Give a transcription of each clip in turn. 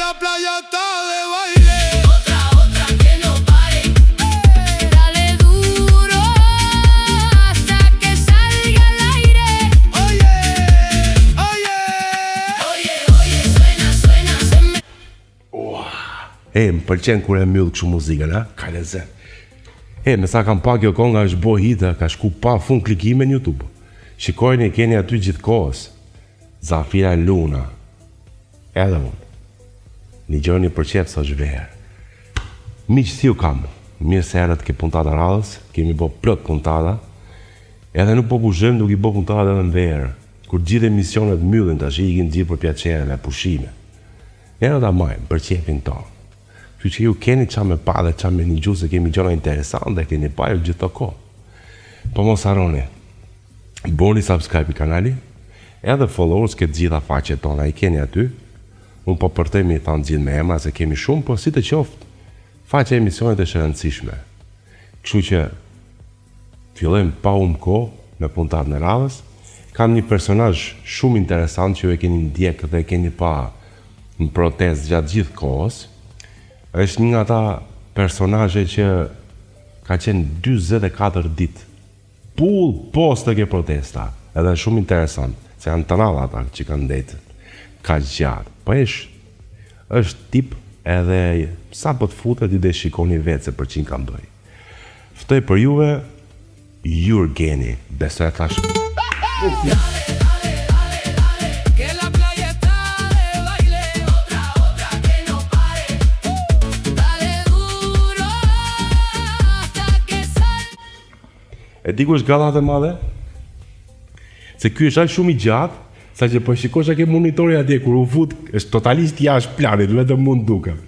la playa está de baile. Otra que no pare. Dale duro hasta que salga al aire. Oye, oye. Oye, suena, se me... Më pëlqen kur e mbyll kështu muzikën, ha? Ka lezet. Me sa kam pa kjo konga është bo hita, ka shku pa fund klikime në YouTube. Shikojni, keni aty gjithë kohës. Zafira Luna. Edhe unë. Një gjoni për qepë së është verë. Miqë si u kam. Mirë se erët ke puntata radhës, kemi bo plot puntata. Edhe nuk po pushëm duke i bo puntata edhe në verë. Kur gjithë emisionet myllin të shi, ikin gjithë për pjaçereve, pushime. Njerë ta majmë, për qepin tonë. Që që ju keni qa me pa dhe qa me një gjuhë se kemi gjona interesant dhe keni pa ju gjithë të ko. Po mos harroni, boni subscribe i kanali, edhe followers këtë gjitha faqet tona i keni aty. Unë po përtemi i thanë gjithë me emra se kemi shumë, po si të qoftë, faqe emisionet e shërëndësishme. Kështu që fillojmë pa unë ko me puntat në radhës. Kam një personazh shumë interesant që ju e keni ndjek dhe e keni pa në protest gjatë gjithë kohës. Është një nga ta personazhe që ka qenë 24 ditë pull post të ke protesta. Edhe shumë interesant, se janë të rralla ata që kanë ndetë ka gjatë. Po është tip edhe sa po të futet i dhe shikoni vetë se për që në kam bëj. Ftoj për juve, Jurgeni, besoj e thash. Que la playa está de baile. Otra que no pare. Dale duro hasta que salga. E di ku është galla e madhe? Se ky është aq shumë i gjatë, sa që po shikosh ke monitori atje kur u fut, është totalisht jashtë planit, vetëm mund dukem.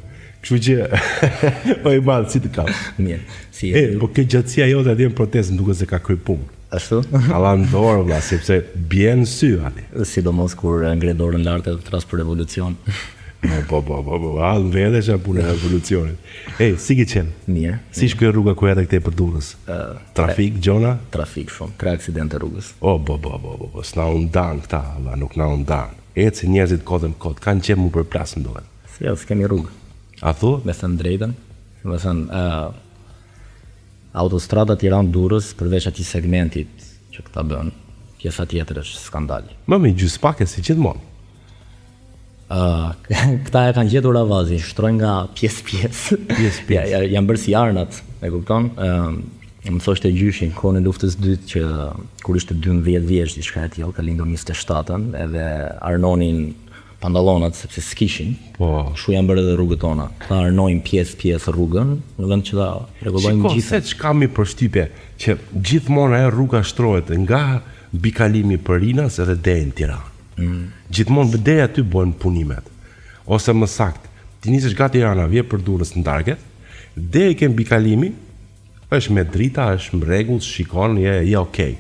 Kështu që po i madh si të kam. Mirë, si Po kjo gjatësia jote atje në protestë më duket se ka kryer punë. ashtu? Alla në dorë vlla, sepse bjen sy atje. Sidomos kur ngre dorën lart edhe tras për revolucion. Po, në vete që punë e revolucionit. Si ki qenë? Mirë. Si shkoj rruga ku edhe këtej për Durrës? Trafik, gjona? Trafik shumë, ka aksidente rrugës. S'na undan këta, valla, nuk na undan. Si njerëzit kodën kod, kanë qenë mu përplas më duhet. Si s'kemi rrugë. A thu? Me thënë drejtën, me thënë autostrada Tiranë-Durrës përveç atij segmentit që këta bën, pjesa tjetër është skandal. Më gjys pak e si gjithmonë. Këta e kanë gjetur avazin, shtrojnë nga pjesë. Janë bërë si arnat, e kupton? Më thoshte gjyshin, kohën e luftës dytë që kur ishte 12 vjeç diçka e tillë, ka lindur 27-ën, edhe arnonin pantallonat sepse s'kishin. Po. Kështu janë bërë edhe rrugët tona. Ta arnojnë pjesë rrugën, në vend që ta rregullojnë gjithë. Se çka mi përshtypje që gjithmonë ajo rruga shtrohet nga bikalimi për Rinas edhe deri në Tiranë. Gjithmonë deri aty bën punimet. Ose më saktë, ti nisesh nga Tirana, vje për Durrës në darket, deri ke bikalimi, është me drita, është në rregull, shikon, je okay.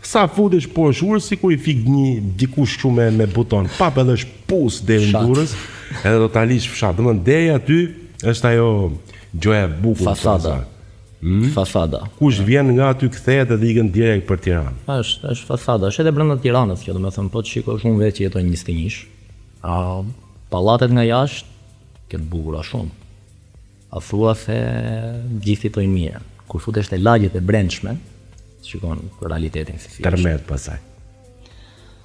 Sa futesh poshtë urës, sikur i fik dikush shumë me buton, pap edhe shpus deri në Durrës, edhe totalisht fshat. Domethënë deri aty është ajo gjoja e bukur. Fasada. Fasada. Kush vjen nga aty kthehet edhe ikën direkt për Tiranë. Është fasada, është edhe brenda Tiranës kjo, domethënë po të shikosh unë vetë që jetoj në 21. Pallatet nga jashtë këtë bukura shumë. A thua se gjithë jetojnë mirë. Kur futesh te lagjet e brendshme, shikon realitetin si thjesht. Tërmet pasaj.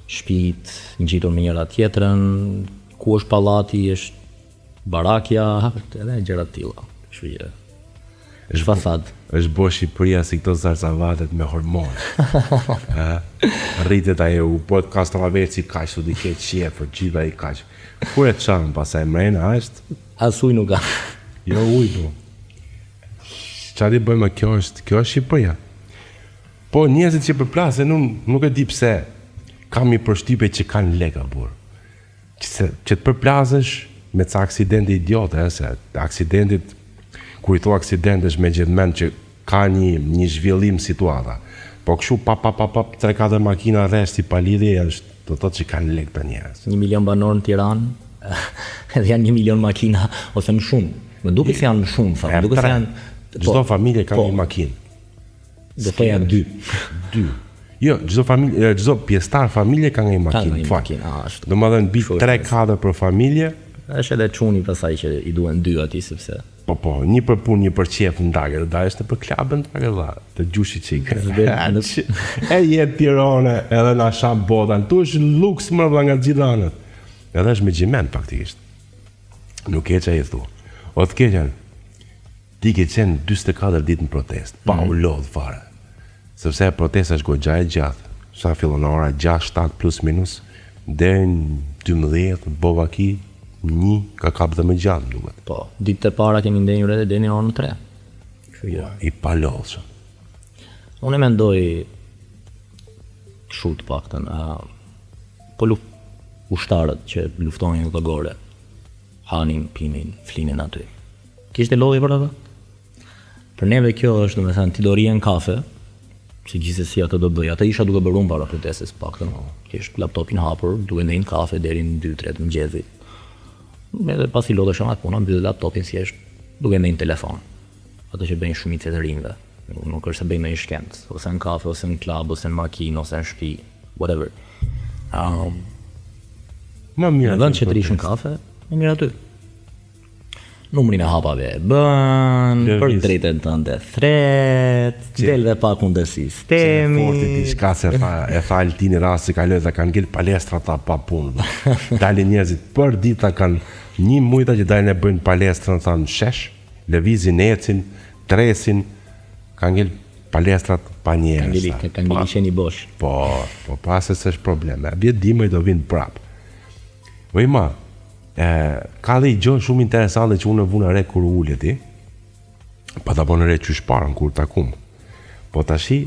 Shtëpit ngjitur me njëra tjetrën, ku është pallati, është barakja, edhe gjëra të tilla. Kështu që është fasad. Është bo Shqipëria si këto zarzavatet me hormonë. Rritet ajo u po Kastraveci kaq su dike qefër, gjitha i kaq. Kur e çan pasaj mrena është? As ujë nuk ka. Jo ujë po. Çfarë bëjmë kjo është Shqipëria. Po njerëzit që përplasen nuk e di pse kam një përshtypje që kanë leka burr. Që të përplasesh me ca aksidente idiote, se aksidentit kur i thua aksident është me gjithmend që ka një zhvillim situata. Po kështu pa 3-4 makina rreth si pa lidhje është do të thotë që kanë lek të njerëz. 1 milion banor në Tiranë, edhe janë 1 milion makina ose më shumë. Më duket se janë më shumë, më duket se janë çdo familje ka një makinë. Do të janë 2. Jo, çdo pjesëtar familje ka një makinë. Ka një makinë, ashtu. Domethënë mbi 3-4 për familje, Është edhe çuni pasaj që i duhen dy atij sepse Po, një për punë, një për qef në dagë, dhe dajështë në për klabën në dagë, dhe të gjushi qikë. E jetë Tirane, edhe në sham botan, tu është luks më vla nga gjithë anët. Edhe është me gjiment, faktikisht. Nuk e që e thu. O të keqen, ti ke qenë 24 ditë në protest, pa u lodhë fare. Sepse protesta është gojgja e gjatë. Sa fillon ora 6-7 plus minus, deri në 12, Bovaki, 1 ka kap dhe më gjatë, duket. po, ditët e para kemi ndenjur edhe deri në orën 3. Kështu që I palodhshëm. unë mendoj kështu të paktën, po ushtarët që luftojnë në gore, hanin, pinin, flinin aty. Kishte lodhi për atë? Për neve kjo është, domethënë, ti do rije në kafe, si gjithsesi atë do bëj. Atë isha duke bërë unë para protestës paktën. Kish laptopin hapur, duke ndej në kafe deri në 2-3 të mëngjesit. Edhe pasi lodhesha atë puna, mbyll laptopin thjesht duke ndej në telefon. Ato që bëjnë shumica të rinjve. Nuk është se bëjnë një shkend, ose në kafe, ose në klub, ose në makinë, ose në shtëpi, whatever. Më mirë. Në vend që të rish në kafe, më mirë aty. Numrin e hapave e bën, për drejtën tënde thret, del dhe pa kundër sistemi. Forti diçka se e tha Altini rast se kaloi dhe kanë ngel palestra ta pa punë. Dalin njerëzit për dita kanë një mujta që dalin e bëjnë palestrën thanë shesh, lëvizin, ecin, tresin, kanë ngel palestrat pa njerëz. Kanë ngeli qeni bosh. Po pas se s'është probleme. Vjet dimër do vinë prap. Vëjma, ka dhe i gjonë shumë interesante që unë e vuna re kur u ullet ti, pa ta bënë re qysh parën kur takum. Po tashi,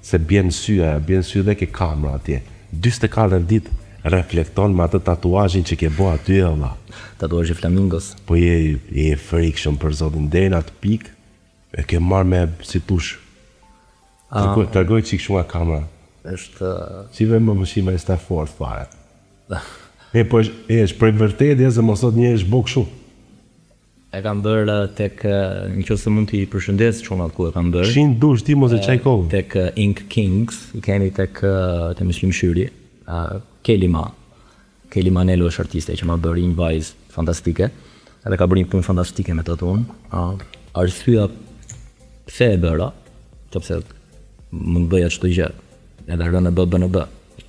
se bjen sy dhe ke kamera atje. 24 ditë reflekton me atë tatuazhin që ke bo aty e valla. Tatuazhi flamingos. Po je frikshëm për zotin deri në atë pikë, e ke marrë me si tush. Tërgoj qik shumë nga kamera. Është Si ve më mëshime e sta fort fare. Po është prej vërtetë se mos sot një është bo kështu. e kam bërë tek nëse mund t'i përshëndes çunat ku e kam bërë. Shin dush ti mos e çaj kohën. Tek Ink Kings, kemi tek te Muslim Shyri, Kelima Nelo është artiste që ma bëri një vajzë fantastike, edhe ka bërë një punë fantastike me tatun. Arsyeja pse e bëra, sepse mund bëja çdo gjë, edhe rënë BNB,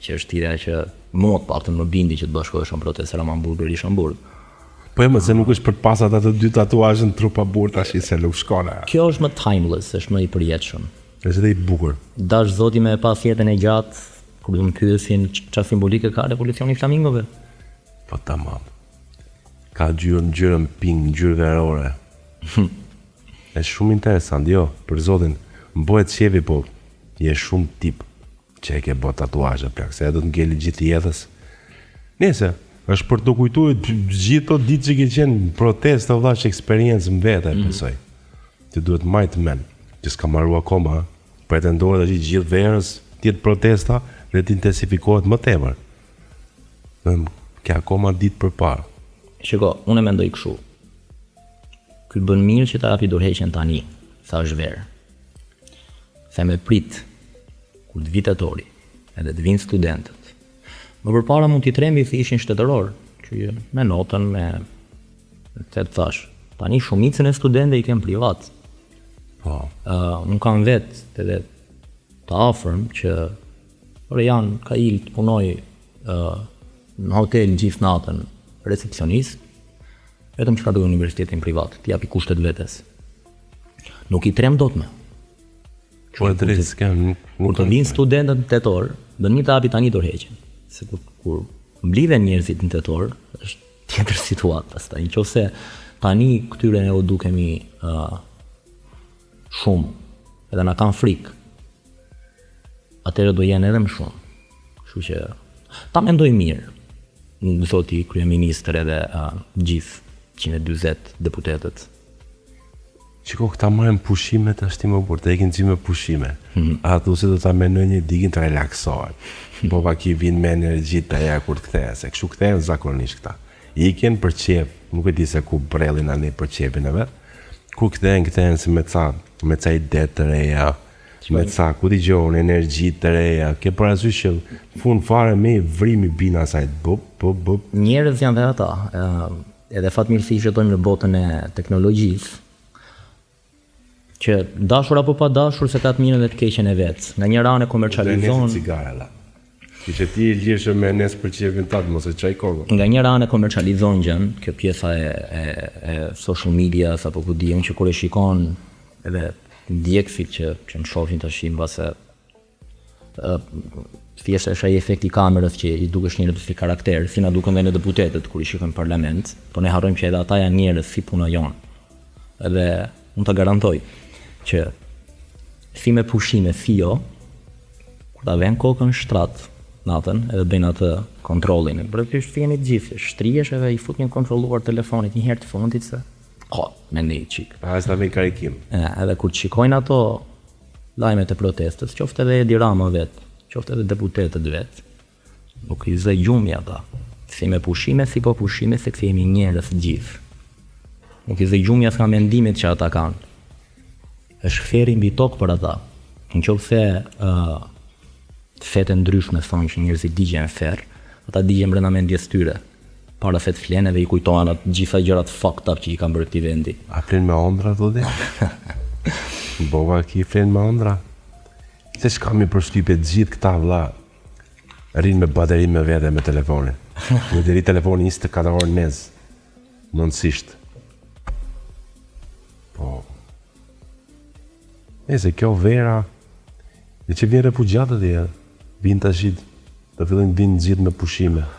që është tira që mua të paktën më bindi që të bashkohesha në protestë Hamburg i Hamburg. Po e më se nuk është për pasat atë dy tatuazhe në trupa burr tash se nuk shkona. Kjo është më timeless, është më i përjetshëm. Është dhe i bukur. Dash zoti me pas jetën e gjatë, kur do më pyesin çfarë simbolike ka revolucioni i flamingove. Po tamam. Ka ngjyrën pink, ngjyrë verore. Është shumë interesant, jo, për zotin, m'bëhet shevi, po je shumë tip që e ke bë tatuazhe plak, se do të ngeli gjithë jetës. Nëse është për të kujtuar gjithë ato ditë që ke qenë protestë vëlla që eksperiencë më vete, besoj. Ti duhet majtë men, që s'ka marru akoma, pretendohet që gjithë verës tjetë protesta dhe të intensifikohet më tepër. Ke akoma ditë përpara. Shiko, unë e mendoj kështu. Ky bën mirë që ta japi dorëheqjen tani, sa është verë. Se me prit kur të vitë tetori, edhe të vinë studentët. Më përpara mund t'i trembi se ishin shtetëror, që me notën, të thash. Tani shumicën e studentëve i kem privat. Po. Unë kam vetë edhe të afërm që janë ka il të punoj në hotel gjithë natën recepcionist, vetëm që ka dojë universitetin privat, t'i japi kushtet vetes. Nuk i trem dot me. Po e drejtë s'kem. Kur të vinë studentët në tetor, dënë një të hapi tani dorëheqjen. Se kur mblidhen njerëzit në tetor, është tjetër situatë pastaj. Nëse tani këtyre ne u dukemi shumë, edhe na kanë frikë, atëherë do jenë edhe më shumë. Kështu që ta mendoj mirë, më thoti kryeministër edhe gjithë 140 deputetët. Qiko, këta marrën pushime të ashti më burë, të ekin që me pushime. A thu se do të menoj një digin të relaksohet. Po pa ki vinë me energji të eja kur të ktheja, se kështu kthejnë zakonisht këta. Iken për qep, nuk e di se ku brelin anë për qepin e vetë, ku kthejnë se me ca ide të reja, me ca, ku t'i gjohën, energji të reja, ke parasysh që fund fare me vrimi bina sajt, bup. Njerëz janë dhe ata, edhe fatmirësisht jetojmë në botën e teknologjisë, që dashur apo pa dashur se ka të mirën dhe të keqen e vet. Nga një anë komercializon cigare la. Kishe ti e lirshë me nes për çevin tat mos e çaj kokën. nga një anë komercializon gjën, kjo pjesa e social media apo ku diun që kur e shikon edhe ndjekësit që më shohin tash mbase thjesht është ai efekti kamerës që i dukesh njerëz si karakter, si na duken dhe në deputetët kur i shikojmë në parlament, po ne harrojmë që edhe ata janë njerëz si puna jon. Edhe unë ta garantoj që si me pushime si jo, kur ta vën kokën shtrat natën edhe bëjnë atë kontrollin. Praktikisht si jemi të gjithë, shtrihesh edhe i fut një kontrolluar telefonit një herë të fundit se me një qik. A s'ta vjen karikim. Edhe kur të shikojnë ato lajmet e protestës, qoftë edhe Edi Rama vet, qoftë edhe deputetët vet, nuk i zë gjumi ata. Si me pushime, si po pushime, se kësi jemi njerëz gjithë. Nuk i zë gjumi as nga mendimet që ata kanë. Është feri mbi tokë për ata. Në qoftë se fete ndryshme thonë që njerëzit digjen fer, ata digjen brenda mendjes tyre. Para se të flenë dhe i kujtohen atë gjitha gjërat fucked up që i kanë bërë këtij vendi. A flen me ëndra thotë? Bova ki flen me ëndra. Se s'kam i përshtypje të gjithë këta vlla rrin me bateri me vete me telefonin. Më deri telefoni 24 orë nez. Mundësisht. Po. Se kjo vera dhe që vjen refugjatët e vinë tash do fillojnë vinë gjithë me pushime.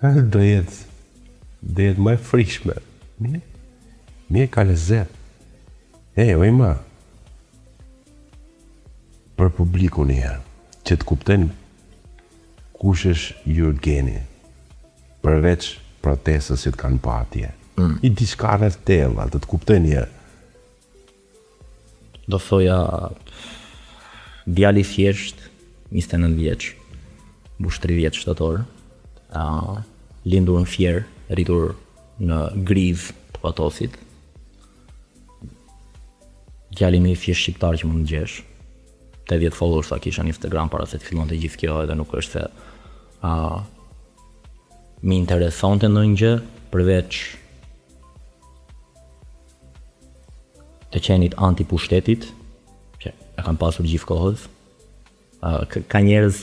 Do jetë më e frikshme. Mie ka lezet. Ojma. Për publikun e herë, që të kuptojnë kush është Jurgeni, përveç protestës që të kanë pa atje. I diçka rreth tella, të kuptojnë herë. Do thoja djali thjesht 29 vjeç, mbush 30 shtator, lindur në Fier, rritur në Griz të Patosit. Djali më i thjesht shqiptar që mund të gjesh. 80 followers sa kisha në Instagram para se të fillonte gjithë kjo, edhe nuk është se më interesonte ndonjë gjë përveç të qenit anti-pushtetit, që e kanë pasur gjithë kohës. Ka njerëz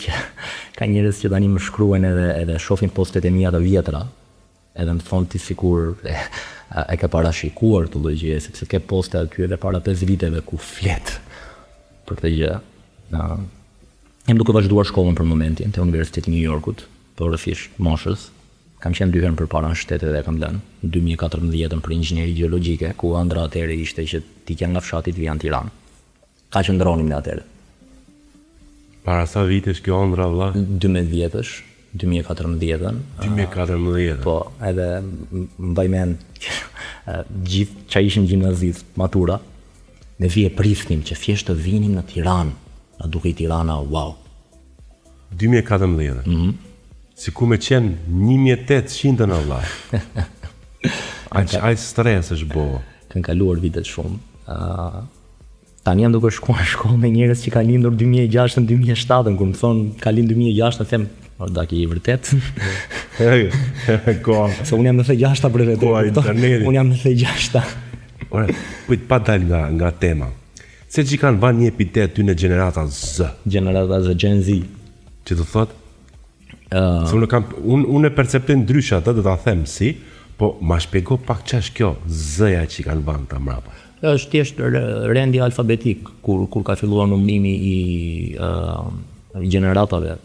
që tani më shkruajnë edhe shohin postet e mia të vjetra, edhe më thonë ti sikur e ke parashikuar të lloj gjëje, sepse ke poste aty edhe para 5 viteve ku flet për këtë gjë. Jam duke vazhduar shkollën për momentin te Universiteti i New Yorkut, për rrëfish moshës. Kam qenë 2 herë përpara në shtetet dhe kam lënë në 2014 për inxhinieri gjeologjike, ku ëndra atëherë ishte që ti që nga fshati të vijan në Tiranë. Ka qëndronim në atëherë. Para sa vitesh kjo ëndra vlla? 12 vjetësh, 2014. 2014. Po, edhe mbaj mend gjithë që ishim gjimnazist, matura, ne vije prisnim që thjesht të vinim në Tiranë, na duke i Tirana, wow. 2014. Si ku me qenë 1800 në vlla. Aq stres është bo. Kanë kaluar vitet shumë. Tani jam duke shkuar në shkollë me njerëz që kanë lindur 2006 2007, kur më thonë ka lindur 2006, them, da ki i vërtet. Ko. Se unë jam në 6 për vetë. Ko interneti. Unë jam në 6. Ora, kujt pa dal nga tema. Se që kanë vanë një epitet ty në gjenerata Z. Gjenerata Z, Gen Z. Që të thot? Se unë e perceptoj ndryshe atë, do ta them si, po ma shpjego pak ç'është kjo Z-ja që kanë vanë ta mrapa. Është thjesht rendi alfabetik kur ka filluar numrimi i gjeneratave.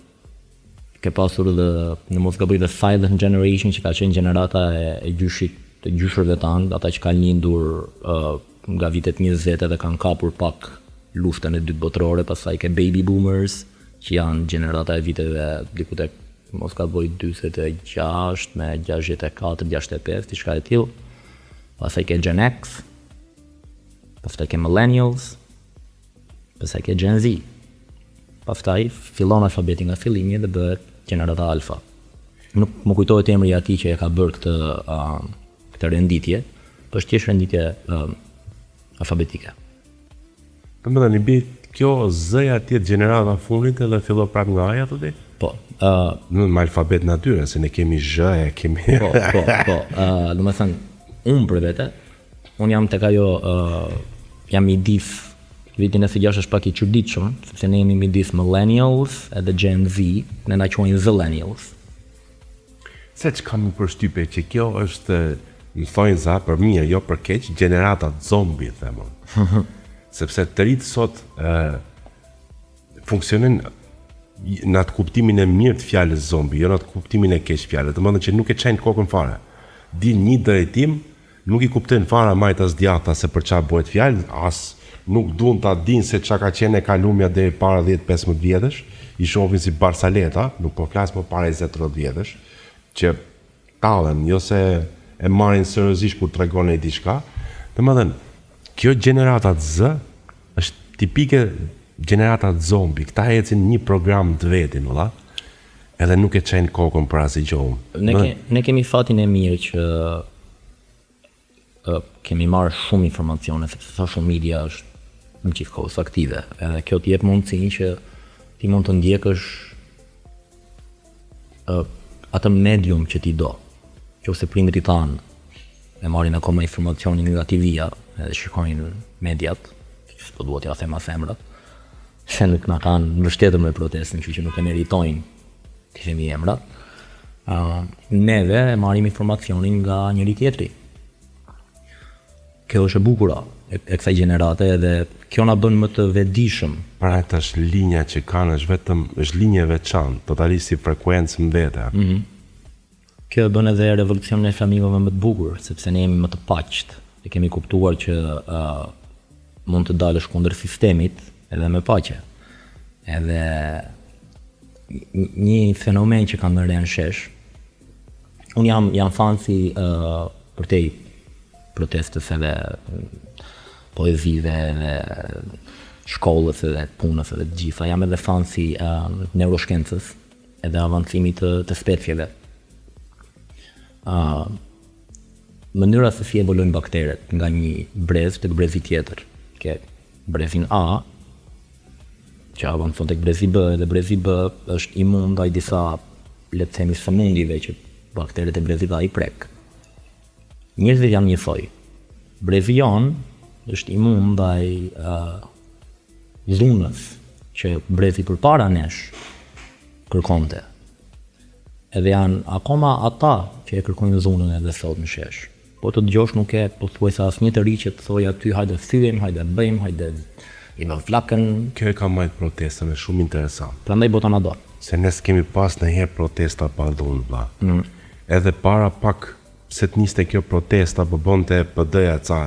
Ke pasur dhe në mos gaboj the silent generation që ka qenë gjenerata e gjyshit të gjyshërve tanë, ata që kanë lindur nga vitet 20 dhe kanë kapur pak luftën e dytë botërore, pastaj ke baby boomers që janë gjenerata e viteve diku tek mos gaboj 46 me 64, 65, diçka e tillë. Pastaj ke Gen X, pastaj ke millennials, pastaj ke Gen Z. Pastaj fillon alfabeti nga fillimi dhe bëhet gjenerata alfa. Nuk më kujtohet emri i atij që e ka bërë këtë renditje, po është thjesht renditje alfabetike. Domethënë i bie kjo Z-ja tjetë gjenerata fundit edhe fillo prapë nga aja thotë? Po, Në me alfabet natyre, se ne kemi zh, e kemi... po, do me thënë, unë për vete, unë jam tek ajo, jam midis, vitin e 6 është pak i çuditshëm, sepse ne jemi midis millennials edhe Gen Z, ne na quajnë zillennials. Se që kam një përshtypje që kjo është, më thojnë za, për mirë, jo për keq, generatat zombi, themon. Sepse të rritë sot funksionin në atë kuptimin e mirë të fjalës zombi, jo në atë kuptimin e keq fjalës, të mëndën që nuk e qenë kokën fare. Din një drejtim, nuk i kuptojnë fare majtas djata se për çfarë bëhet fjalë, as nuk duan ta dinë se çka ka qenë e kalumja deri para 10-15 vjetësh, i shohin si barsaleta, nuk po flas më para 20-30 vjetësh, që tallen, jo se e marrin seriozisht kur tregon ai diçka. Domethënë, kjo gjeneratat Z është tipike gjeneratat zombi. Këta ecin një program të vetin, valla. Edhe nuk e çajnë kokën për asnjë gjë. Ne kemi fatin e mirë që kemi marrë shumë informacione, sepse social media është në gjithkohës aktive, edhe kjo të jep mundësinë që ti mund të ndjekësh atë medium që ti do. Nëse prindrit tanë e marrin akoma informacionin nga TV-ja, edhe shikojnë mediat, s'po duhet ja them as emrat, se nuk na kanë mbështetur me protestën, kështu që nuk e meritojnë të themi emrat. Neve e marrim informacionin nga njëri tjetri. Kjo është e bukura e kësaj gjenerate edhe kjo na bën më të vetëdijshëm. Pra ata është linja që kanë, është linje e veçantë, totalisht si frekuencë mbete. Kjo bën edhe revolucionin e flamingove më të bukur, sepse ne jemi më të paqët. E kemi kuptuar që mund të dalësh kundër sistemit edhe me paqe. Edhe një fenomen që kam rënë shesh. Unë jam fan si përtej protestës edhe poezive edhe shkollës edhe punës edhe të gjitha. Jam edhe fan si neuroshkencës edhe avancimit të specieve. Mënyra se si evoluojnë bakteret nga një brez tek brezi tjetër. Ke brezin A, që avancon tek brezi B, dhe brezi B është imun ndaj disa, le të themi, sëmundjeve që bakteret e brezit A i prek. Njerëzit janë njësoj. Brezi jonë është imun ndaj dhunës që brezi përpara nesh kërkonte. Edhe janë akoma ata që e kërkojnë dhunën edhe sot në shesh. Po të dëgjosh nuk e pothuajse asnjë të ri që të thojë aty hajde thyem, hajde bëjmë, hajde i në flakën. Kjo e ka majtë protestën, është shumë interesant. Prandaj bota na do. Se ne s'kemi pas ndonjëherë protesta pa dhunë, vlla. Edhe para pak se të niste kjo protesta, po bonte PD-ja ca,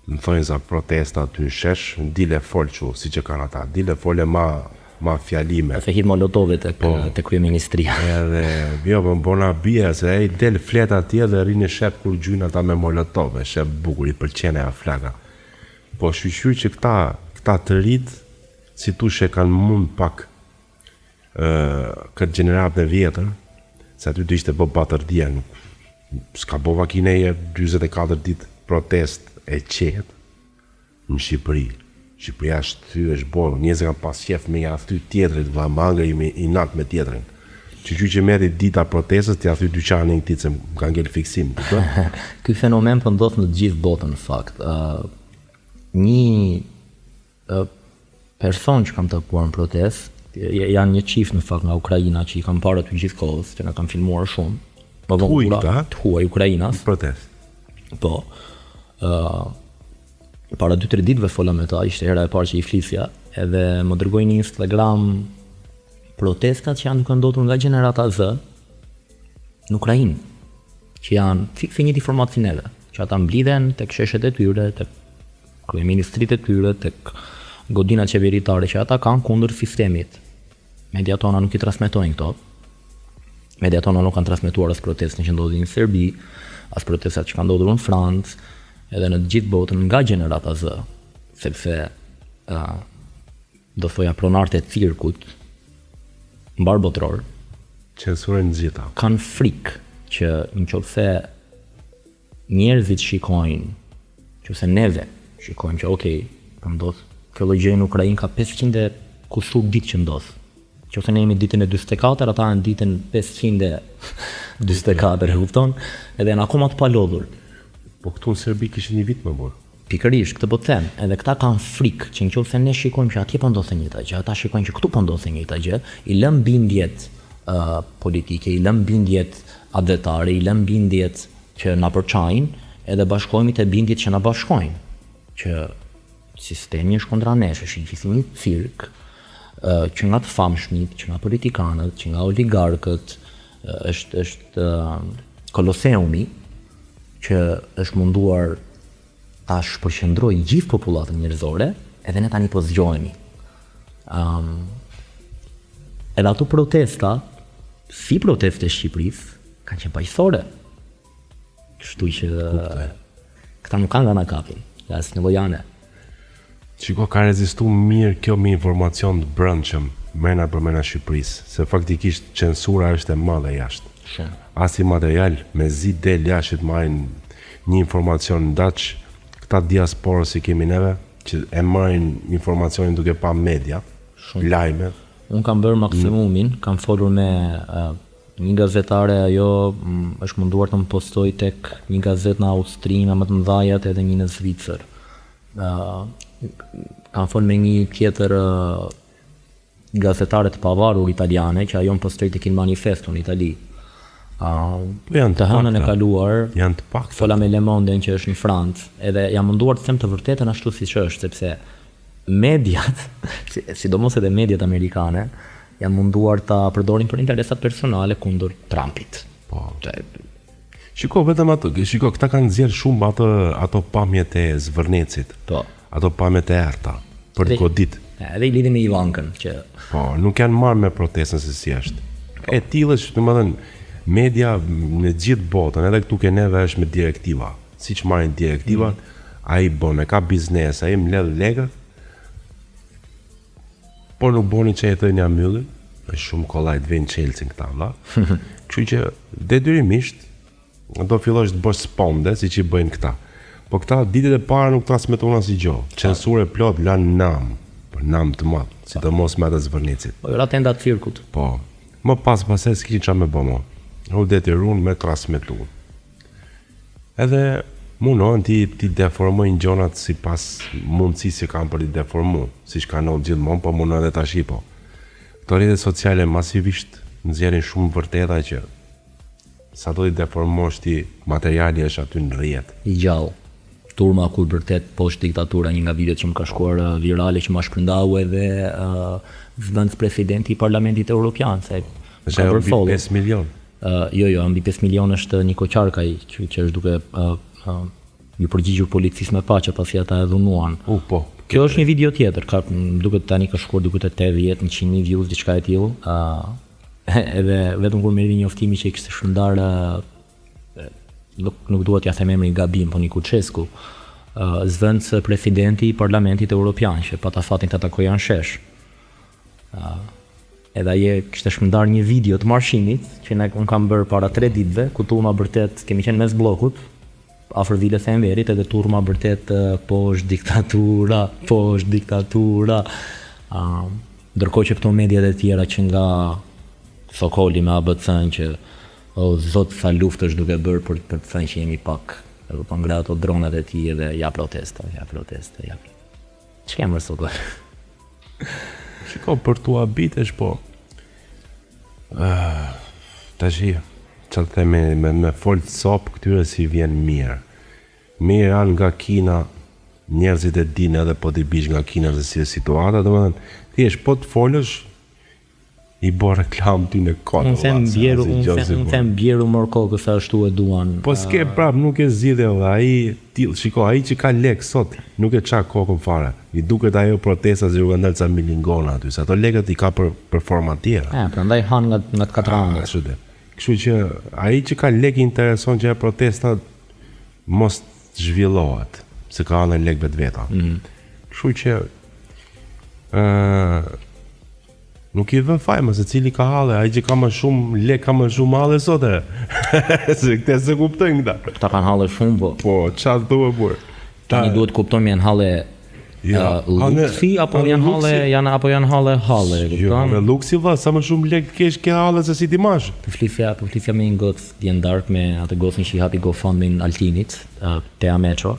më thojnë za protesta aty në shesh, dile fol që, si që kanë ata, dile fole ma fjalime. Se hit molotove tek kryeministria. Edhe jo, po bona bie se ai del flet atje dhe rinë shep kur gjyn ata me molotove, shep bukur, i pëlqen ajo flaka. Po shqyr që këta të rit, si thoshe kanë mund pak këtë gjeneratën e vjetër, se aty do ishte bo batardia, s'ka bo vakineje 24 ditë protest e qetë në Shqipëri. Shqipëria është borë, njëzë kanë pas qef me ja thy tjetërit, vla mangër i natë me tjetërin. Që meri dita protestës, t'ja thy dyqanë një këtit se më kanë ngellë fiksim. Ky fenomen për ndodhë në gjithë botën, në fakt. Një person që kam takuar në protest, janë një qift në fakt nga Ukrajina që i kam parë aty gjithë kohës, që na kam filmuar shumë. Të huaj Ukrajinas. Protest. Po. Para 2-3 ditëve fola me ta, ishte hera e parë që i flisja, edhe më dërgojnë një Instagram protestat që janë duke ndodhur nga gjenerata Z në Ukrainë, që janë fikse njëjti format si neve, që ata mblidhen tek sheshet e tyre, tek kryeministrit e tyre, tek godinat qeveritare që ata kanë kundër sistemit. Mediat tona nuk i transmetojnë këto. Mediat tona nuk kanë transmetuar as protestën që ndodhin në Serbi, as protestat që kanë ndodhur në Francë, edhe në gjithë botën nga gjenerata Z, sepse do thoja pronarët e cirkut mbar botror censurën gjitha. Kanë frikë që nëse njerëzit shikojnë, nëse neve shikojmë që okay, ka ndodhur kjo gjë në Ukrainë ka 500 kusur ditë që ndodh. Qoftë ne jemi ditën e 44, ata janë ditën 544, e kupton? Edhe janë akoma të palodhur. Po këtu në Serbi kishin një vit më burr. Pikërisht, këtë po të them, edhe këta kanë frikë që nëse ne shikojmë që atje po ndodhte njëjta gjë, ata shikojnë që këtu po ndodhte njëjta gjë, i lëm bindjet politike, i lëm bindjet adetare, i lëm bindjet që na përçajnë, edhe bashkohemi te bindjet që na bashkojnë, që sistemi është kundra nesh, është gjithë një cirk, që nga të famshmit, që nga politikanët, që nga oligarkët, është koloseumi që është munduar ta shpërqendroj gjithë popullatën njerëzore, edhe ne tani po zgjohemi. Edhe ato protesta, si proteste e Shqipërisë, kanë qenë paqësore. Kështu që këta nuk kanë nga na kapin, nga asnjë lojane. Shiko, ka rezistu mirë kjo me informacion të brendshëm mrena për mrena Shqipërisë, se faktikisht censura është e madhe jashtë. Asi material me zi del jashtë të marrin një informacion ndaq këta diasporës si kemi neve, që e marrin informacionin duke pa media, lajme. Unë kam bërë maksimumin, kam folur me një gazetare, ajo është munduar të më postoj tek një gazet në Austri, nga më të mëdhajat, edhe një në Zvicër. Kam folur me një tjetër gazetare të pavarur italiane, që ajo më postoj tek Il Manifesto në Itali. Të hënën e kaluar, janë të pakta. Fola me Le Monde që është në Francë, edhe jam munduar të them të vërtetën ashtu siç është, sepse mediat, sidomos edhe mediat amerikane, janë munduar ta përdorin për interesat personale kundër Trumpit. Po. Shiko, vetëm ato, shiko, këta kanë nxjerr shumë ato pamjet e Zvërnecit. Po. Ato pamjet e errta për të godit. Edhe i lidhin me Ivankën që Po, nuk janë marrë me protestën se si është. E tillë është, domethënë, media në gjithë botën, edhe këtu ke neve është me direktiva. Siç marrin direktivat, ai bën, e ka biznes, ai mbledh lekët. Por nuk boni që e thënë ja mbyllin, është shumë kollaj të vënë Chelsea këta valla. Kështu që detyrimisht do fillosh të bësh sponde siç i bëjnë këta. Po këta ditët e para nuk transmeton asnjë gjë. Censurë plot lan nam, për nam të madh, sidomos me atë Zvërnecit. po era tenda të cirkut. Po. Më pas s'kishin çfarë me bëmo. U detyruan me transmetuar. Edhe mundohen ti deformojnë gjonat sipas mundësisë që kanë për t'i deformuar, siç kanë gjithmonë, po mundohen edhe tash po. Këto rrjete sociale masivisht nxjerrin shumë vërteta që sa do t'i deformosh ti, materiali është aty në rrjet. I gjallë. Turma kur vërtet poshtë diktatura, një nga videot që më ka shkuar virale që më shpërndau edhe zëvendës presidenti i Parlamentit Evropian, se Është ajo mbi 5 milion. Jo, mbi 5 milion është Niko Qarkaj, që është duke ju përgjigjur policisë me paqe pasi ata e dhunuan. Po. Kjo është një video tjetër, duket tani ka shkuar duket te 80-100.000 views diçka e tillë. Edhe vetëm kur merri njoftimi që i kishte shëndar nuk duhet t'ja them emrin gabim, po Nikuçesku, zëvendës presidenti i Parlamentit Evropian, që pata fatin të takojë në shesh. Edhe aje kishte shpërndar një video të marshimit që unë kam bërë para 3 ditëve, ku turma vërtet kemi qenë mes bllokut, afër Vilës së Enverit, edhe turma vërtet poshtë diktatura. Ndërkohë që këto mediat e tjera që nga Sokoli me ABC-n që o zot sa luftë është duke bërë për të thënë që jemi pak, edhe po ngre ato dronat e tij edhe ja protesta. Ç'ka më Sokol? Shiko, për tu habitesh, po. Tash, që të themi, me folë të sopë këtyre si vjen mirë. Mirë janë nga Kina, njerëzit e dinë edhe po t'i bish nga Kina dhe si e situata, dhe më thënë, thjesht, po të folësh, i bo reklam ty në kotë. Unë them bjeru mërë kokës ashtu e duan. Po s'ke prap, nuk e zgjidhe dhe ai, shiko, ai që ka lek sot, nuk e qa kokën fare. I duket ajo protesta që u ka ndalë ca milingona aty, se ato lekët i ka për forma tjera. Prandaj han nga të katranga. Kështu që ai që ka lek intereson që e protesta mos zhvillohet, se ka anë lek vetveta. Kështu që nuk i vë fajma se cili ka halle, ai që ka më shumë lek ka më shumë halle sot e. Se këte se kuptojnë këta. Këta kanë halle shumë, po. Po, çfarë thua burr? Tani duhet kuptojmë janë halle Luksi apo janë halle, Jo, me luksi valla, sa më shumë lek kesh ke halle se si ti mash. Po flisja me një gocë dje dark me atë gocën që i hapi GoFundMe-n Altinit, Tea Metro.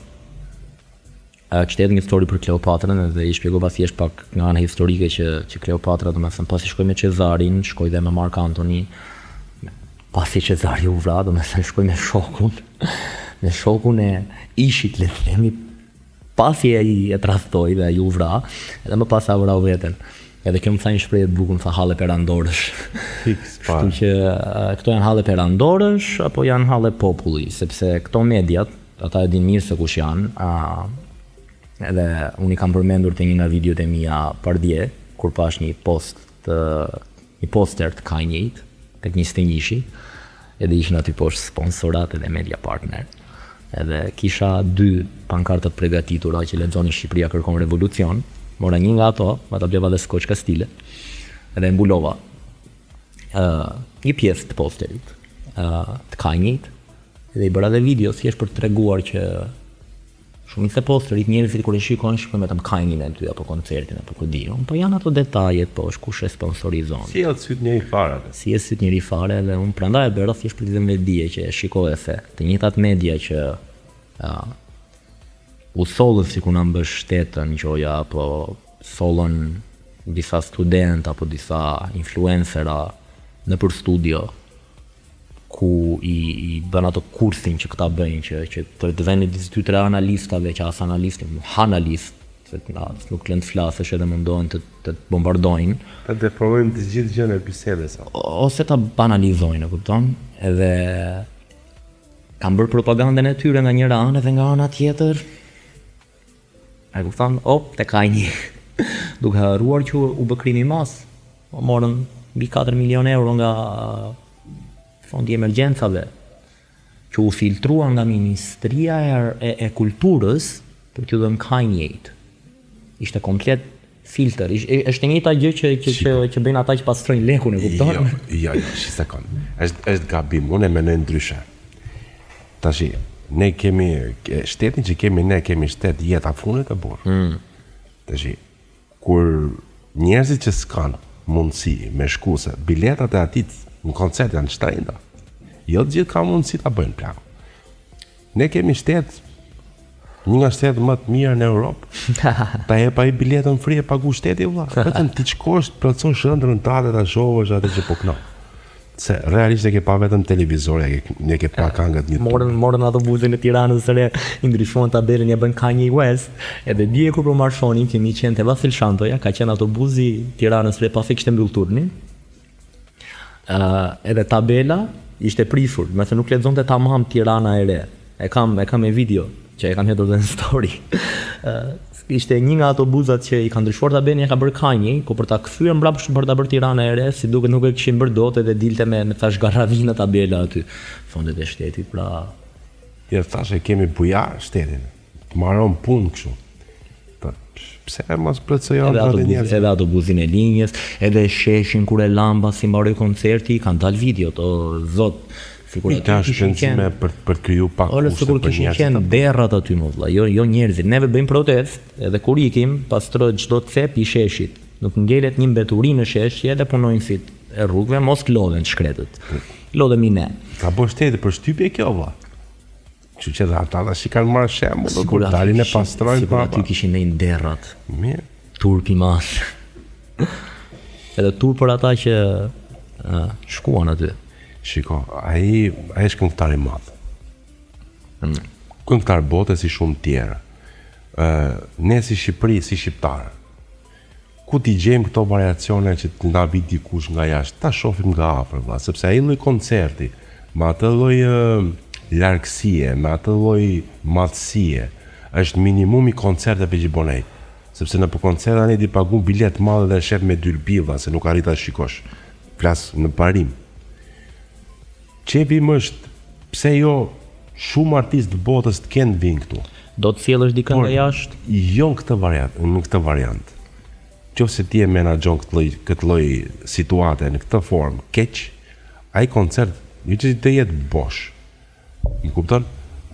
Kishte një histori për Kleopatrën dhe i shpjegova thjesht pak nga ana historike që Kleopatra, domethënë pasi shkoi me Cezarin, shkoi dhe me Mark Antony, pasi Cezari u vra, domethënë shkoi me shokun e ishit, le të themi, pasi ai e tradhtoi dhe ai u vra, edhe më pas u vrau veten. Edhe kjo më tha një shprehje të bukur, më tha halle perandorësh. Kështu që këto janë halle perandorësh apo janë halle populli, sepse këto mediat, ata e din mirë se kush janë. Edhe unë i kam përmendur te një nga videot e mia pardje, kur pash një poster të Kanye tek 21-shi, edhe ishin aty poshtë sponsorat edhe media partner. Edhe kisha 2 pankartat përgatitura që lexonin Shqipëria kërkon revolucion. Mora një nga ato, ata bleva dhe skoç kastile, edhe mbulova një pjesë të posterit të Kanye, edhe i bëra dhe video thjesht për të treguar që shumica e posterit njerëzit kur e shikojnë vetëm Kanye-n aty apo koncertin apo ku diun, po janë ato detajet poshtë kush e sponsorizon. Si e syt njëri fare atë. Si e syt njëri fare dhe unë prandaj e bëra thjesht për të dhënë dije që shikoje se të njëjtat media që u sollën sikur na mbështetën gjoja apo sollën disa student apo disa influencera nëpër studio ku i bën ato kursin që këta bëjnë që për të vënë 2-3 analistave që as analistë, analist, se nuk lënë të flasësh edhe mundohen të bombardojnë. Ta deformojnë të gjithë gjën e bisedës. Ose ta banalizojnë, e kupton? Edhe kanë bërë propagandën e tyre nga njëra anë dhe nga ana tjetër. E kupton? Te Kanye. Duke harruar që u bë krimi mas. Morën mbi 4 milion euro nga fondi emergjencave që u filtrua nga Ministria e Kulturës për t'u dhënë Kanye-t. Ishte komplet filter. Është e njëjta gjë që bëjnë ata që pastrojnë lekun, e kupton? Jo, shi sekond. Është gabim, unë e mendoj ndryshe. Tashi, ne kemi shtetin që kemi shtet jeta funit e burr. Tashi, kur njerëzit që s'kan mundësi me shkuse, biletat e atit në koncert janë shtrenjta. Jo të gjithë ka mundësi ta bëjnë plak. Ne kemi shtet, një nga shtetet më të mira në Europë. Ta jep ai biletën free e pagu shteti vëlla. Vetëm ti shkosh, plotson shëndrën tënde ta shohësh atë që po kënon. Se realisht e ke pa vetëm televizor, ne ke pa këngët një. Morën autobusin e Tiranës së re, i ndryshuan tabelën, ja bën Kanye West, edhe dje kur po marshonin kemi qenë te Vasil Shantoja, ka qenë autobusi Tiranës së re pasi kishte mbyll turnin. Edhe tabela ishte prishur, mëse nuk lexonte tamam Tirana e re. E kam me video që e kam hedhur në story. Ishte një nga ato buzat që i kanë ndryshuar tabelën, ja ka bërë Kanye, po për ta kthyer mbrapsht për ta bërë Tirana e re, si duket nuk e kishin bërë dot edhe dilte me thash garravina tabela aty. Fondet e shtetit, pra. Ja thash e kemi bujar shtetin. Marron punë kështu. Pse mos plotësojnë ato njerëz? Edhe autobusin e linjës, edhe sheshin kur e lamba si mbaroi koncerti, kanë dalë videot, o zot. Sigurisht ka shkencime për të kriju pak kushte për njerëzit. Sigurisht kanë derrat aty më vëlla, jo njerëzit. Neve bëjmë protest, edhe kur ikim, pastroj çdo cep i sheshit. Nuk ngelet një mbeturi në sheshje dhe punonjësit e rrugëve mos lodhen shkretët. Lodhemi ne. Ka bërë shteti për shtypje kjo vëlla. Kështu që ata tash kanë marrë shembull, kur dalin e pastrojnë pa. Aty kishin ndonjë derrat. Mirë. Turpi mas. Edhe turp për ata që shkuan aty. Shiko, ai është këngëtar i madh. Këngëtar bote si shumë tjerë. Ne si Shqipëri, si shqiptarë, ku t'i gjejmë këto variacione që na vi dikush nga jashtë, ta shohim nga afër, vëlla, sepse ai lloj koncerti, me atë lloj largësie, me atë lloj madhësie, është minimumi koncerteve që bën ai. Sepse në për koncert tani ti pagun bilet madhe dhe shef me dylbilla se nuk arrit ta shikosh. Flas në parim. Çepi më është pse jo shumë artistë të botës të kenë vinë këtu. Do të sjellësh dikën nga jashtë? Jo në këtë variant. Qofse ti e menaxhon këtë lloj situate në këtë formë, keq, ai koncert ju që të jetë bosh. I kupton?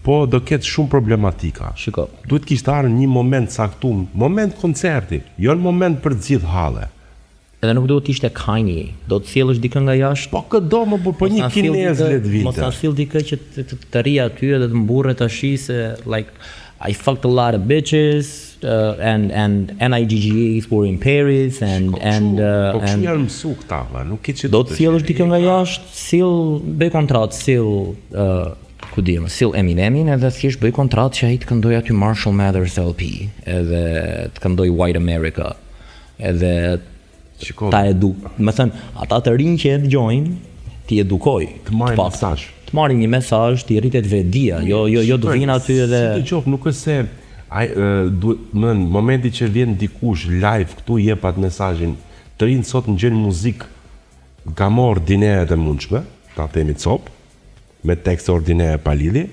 po do ketë shumë problematika. Shiko, Duhet kishte ardhur një moment caktuar, moment koncerti, jo në moment për të gjithë halle. edhe nuk duhet ishte Kanye, do të sjellësh dikë nga jashtë. Po këdo më po një kinez le të Mos ta vinte. sill dikë që të ri aty edhe të mburret tash se like I fucked a lot of bitches and NIGGAs were in Paris Po kështu janë mësu këta, valla, nuk ke që do të sjellësh dikë nga jashtë, sill bëj kontratë, sill ku di më, sill Eminemin edhe thjesht bëj kontratë që ai të këndoj aty Marshall Mathers LP, edhe të këndoj White America, edhe Shiko, ta më thënë, ata të rinj që e dëgjojnë, ti edukoj. të marrin paktën. mesazh. Të marrin një mesazh, ti rritet vedia, jo të vinë aty edhe Si të qoftë, nuk është se ai në momenti që vjen dikush live këtu jep atë mesazhin, të rinë sot në gjën muzikë gamo ordinere të mundshme, ta themi cop, me tekste ordinere pa lidhje,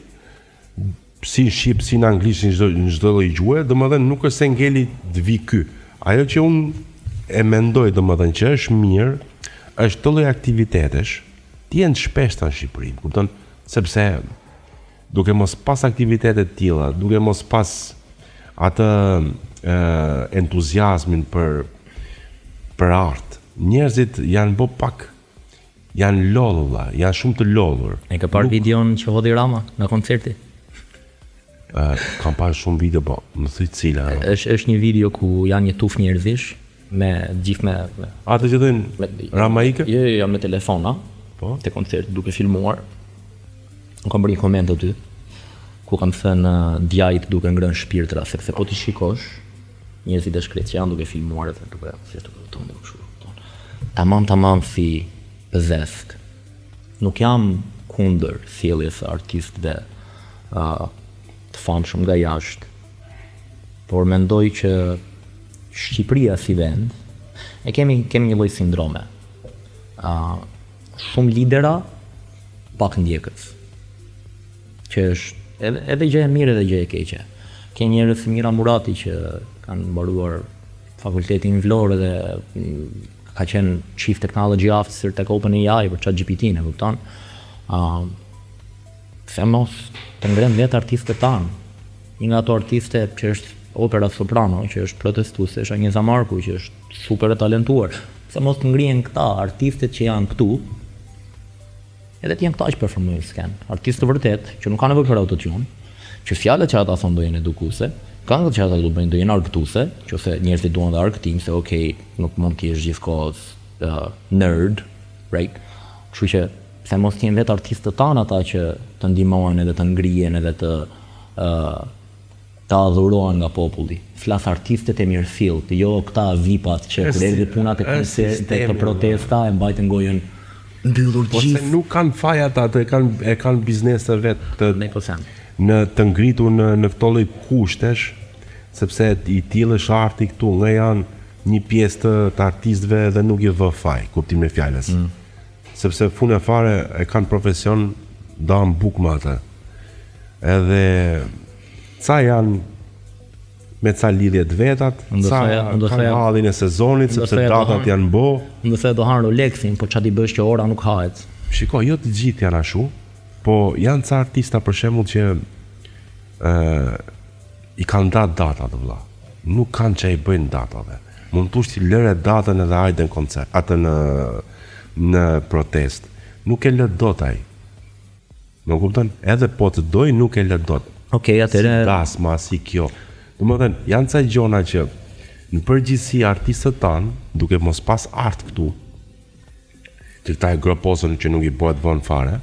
si në shqip, si në anglisht, në çdo lloj gjuhë, domethënë nuk është se ngeli të vi ky. Ajo që unë e mendoj domethënë që është mirë, është të lloj aktivitetesh të jenë shpeshta në Shqipëri, kupton? Sepse duke mos pas aktivitete të tilla, duke mos pas atë entuziazmin për art, njerëzit janë bë pak janë lodhulla, janë shumë të lodhur. e ka parë videon që hodhi Rama në koncerti. Kam parë shumë video, po më thuj cila. Është një video ku janë një tuf njerëzish me gjithë me Atë që thënë Ramaike? Jo, me telefona. Po. Te koncerti duke filmuar. Unë kam bërë një koment aty ku kam thënë djajt duke ngrënë shpirtra, sepse po ti shikosh njerëzit e shkretë që janë duke filmuar edhe duke thjesht duke tonë kështu. Tamam si pëzesk. Nuk jam kundër sjelljes së artistëve të famshëm nga jashtë, por mendoj që Shqipëria si vend e kemi një lloj sindrome. Shumë lidera, pak ndjekës. Që është edhe gjë e mirë edhe gjë e keqe. Ke njerëz si Mira Murati që kanë mbaruar fakultetin në Vlorë dhe ka qenë Chief Technology Officer tek OpenAI për ChatGPT, e kupton? Se mos të ngren vetë artistët tanë. Një nga ato artiste që është opera soprano, që është protestuese, është Agnieszka Marku, që është super e talentuar. Se mos të ngrihen këta artistët që janë këtu, edhe të janë këta që performojnë sken. Artistë vërtet, që nuk kanë nevojë për autotune, që fjalët që ata thonë do jenë edukuese, këngët që ata do bëjnë do jenë argëtuese, qofse njerëzit duan të argëtim se okay, nuk mund të jesh gjithkohës nerd, right? Kështu që pse mos të jenë vetë artistët tanë ata që të ndihmojnë edhe të ngrihen edhe të adhurohen nga populli. Flas artistët e mirëfillt, jo këta vipat që kur erdhi puna te koncerte, te protesta e mbajtën gojën mbyllur Po se gjithë. nuk kanë faj ata, e kanë biznes të vetë Ne po them. të ngritur në këto lloj kushtesh, sepse i tillë është arti këtu, nga janë një pjesë të artistëve dhe nuk i vë faj, kuptimin e fjalës. Sepse fund e fare e kanë profesion, dan bukë me atë. Edhe ca janë me ca lidhje të vetat, ca kanë hallin e sezonit, sepse datat janë bo. Ndërsa do han Rolexin, po çfarë i bësh që ora nuk hahet. Shiko, jo të gjithë janë ashtu, po janë ca artista për shembull që i kanë datë datat vëlla. Nuk kanë që i bëjnë datave. Mund të ushti lëre datën edhe hajde në koncert, atë në protest. Nuk e lë dot ai. Më kupton? Edhe po të doj nuk e lë dot. Okej, atëre Si dasma, si kjo. Domethënë, janë ca gjona që në përgjithësi artistët tanë, duke mos pas art këtu, që këta e groposën që nuk i bëhet vonë fare,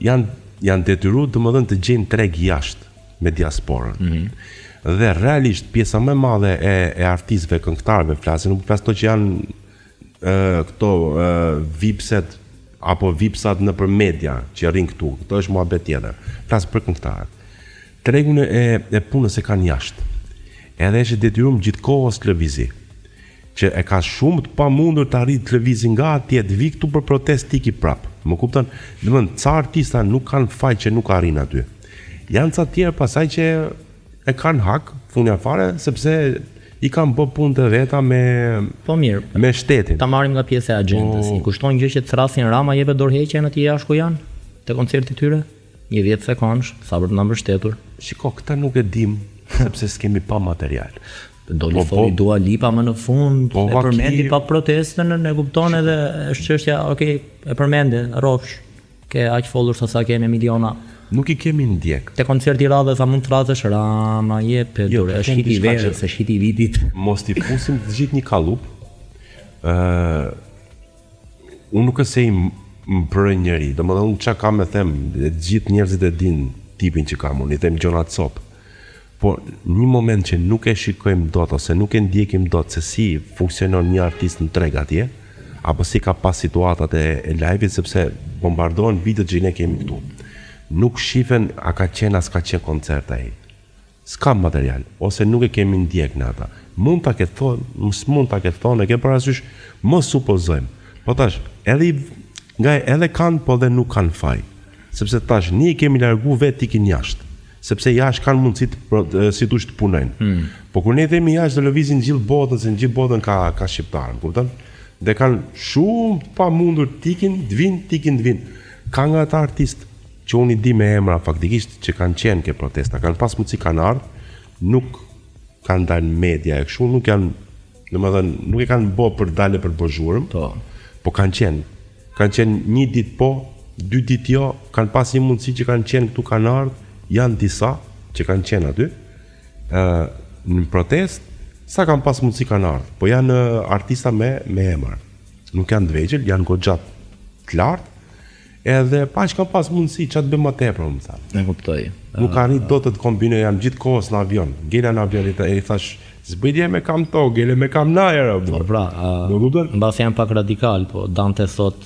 janë detyruar domethënë të gjejnë treg jashtë me diasporën. Dhe realisht pjesa më e madhe e artistëve, këngëtarëve flasin, nuk flas to që janë këto vipset apo vipsat nëpër media që rrin këtu. Këto është muhabet tjetër. Flas për këngëtarët. Tregun e punës e kanë jashtë. Edhe është detyruar gjithkohës të lëvizi. Që e ka shumë të pamundur të arrijë të lëvizi nga atje të vi këtu për protest tiki prap. Më kupton? Domethënë, ca artista nuk kanë faj që nuk arrin aty. Janë ca tjerë pasaj që e kanë hak, funja fare, sepse i kanë bë punë të veta po mirë. me shtetin. Ta marrim nga pjesa e agjendës. I kushton gjë që të thrasin Rama jepet dorëheqje në atje jashtë ku janë? Te koncerti tyre? një 10 sekondësh, sa për të na mbështetur. Shiko, këta nuk e dim, sepse s'kemi pa material. Doli thoi Dua Lipa më në fund, Po, e vaki- përmendi pa protestën, e kupton edhe është çështja, okay, e përmendi, rrofsh. Ke aq followers sa kemi miliona. Nuk i kemi ndjek. Te koncerti i radhës sa mund të radhësh Rama, jep, Jo, është kem hiti i diçka verës, që- është hiti i vitit. Mos t'i fusim të gjithë një kallup. Unë nuk e se i më përë njëri, do më dhe unë qa kam e them, e gjithë njerëzit e din tipin që kam unë, i them Gjona Cop. Po një moment që nuk e shikojmë dot, ose nuk e ndjekim dot se si funksionon një artist në treg atje, apo si ka pas situatat e live-it, sepse bombardohen videot që ne kemi këtu. Nuk shifen a ka qenë as ka qenë koncert ai. S'ka material, ose nuk e kemi ndjek në ata. Mund ta ketë thonë, s'mund ta ketë thonë, e ke parasysh, mos supozojmë. Po tash, edhe kanë, po dhe nuk kanë faj. Sepse tash, ne i kemi largu vetë ikin jashtë. Sepse jashtë kanë mundësi si tush të punojnë. Po kur ne themi jashtë do lëvizin gjithë botën, se në gjithë botën ka shqiptarën, kupton? Dhe kanë shumë pa mundur tikin të vinë. Ka nga ata artistë që unë i di me emra faktikisht që kanë qenë ke protesta, kanë pas mundësi kanë ardhur, nuk kanë dalë në media e kështu, nuk janë, domethënë, nuk e kanë bë për dalë për bozhurëm, po kanë qenë një ditë po, 2 ditë jo, kanë pas një mundësi që kanë qenë këtu kanë ardhur, janë disa që kanë qenë aty, në protest, sa kanë pas mundësi kanë ardhur, po janë artista me emër, nuk janë të vegjël, janë goxhat të lartë, edhe pa që kanë pas mundësi, që të bëjmë më tepër, më thamë. E kuptoj. Nuk arrit do të kombinoj, jam gjithë kohës në avion, ngela në avion, i thash, zbëjtje me kam to, gele me kam najer, Po pra, mbas janë pak radikal, po Dante thot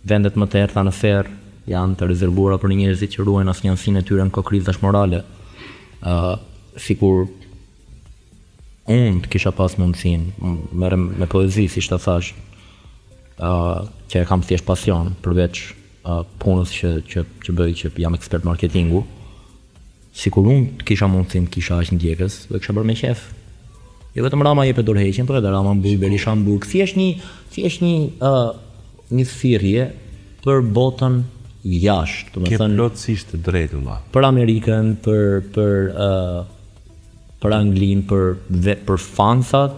vendet më të errta në ferr janë të rezervuara për njerëzit që ruajnë asnjësinë e tyre në kokrizash morale. Sikur unë të kisha pas mundësinë, merrem me poezi, siç ta thash, që e kam thjesht pasion përveç punës që bëj, që jam ekspert marketingu. Sikur unë të kisha mundësinë, kisha aq ndjekës, do kisha bërë me qef. Jo vetëm Rama jep dorëheqjen, por edhe Rama mbuj Berisha Hamburg. Thjesht një thirrje për botën jashtë, do të Ke thënë plotësisht të drejtë, valla. për Amerikën, për Anglinë, për fansat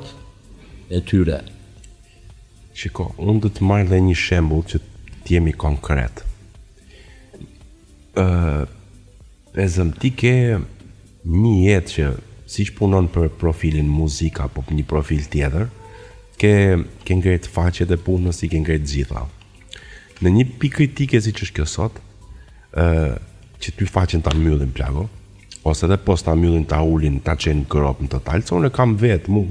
e tyre. Shiko, unë do të marrë dhe një shembull që t'jemi konkret. Ezëm, ti ke një jetë që si që punon për profilin muzika apo një profil tjetër, ke ngret faqet e punës, i ke ngret gjitha. Në një pikë kritike si që është kjo sot, që ty faqen ta mbyllin plago, ose edhe pos ta mbyllin ta ulin, ta qenë grop në total, se unë e kam vetë, më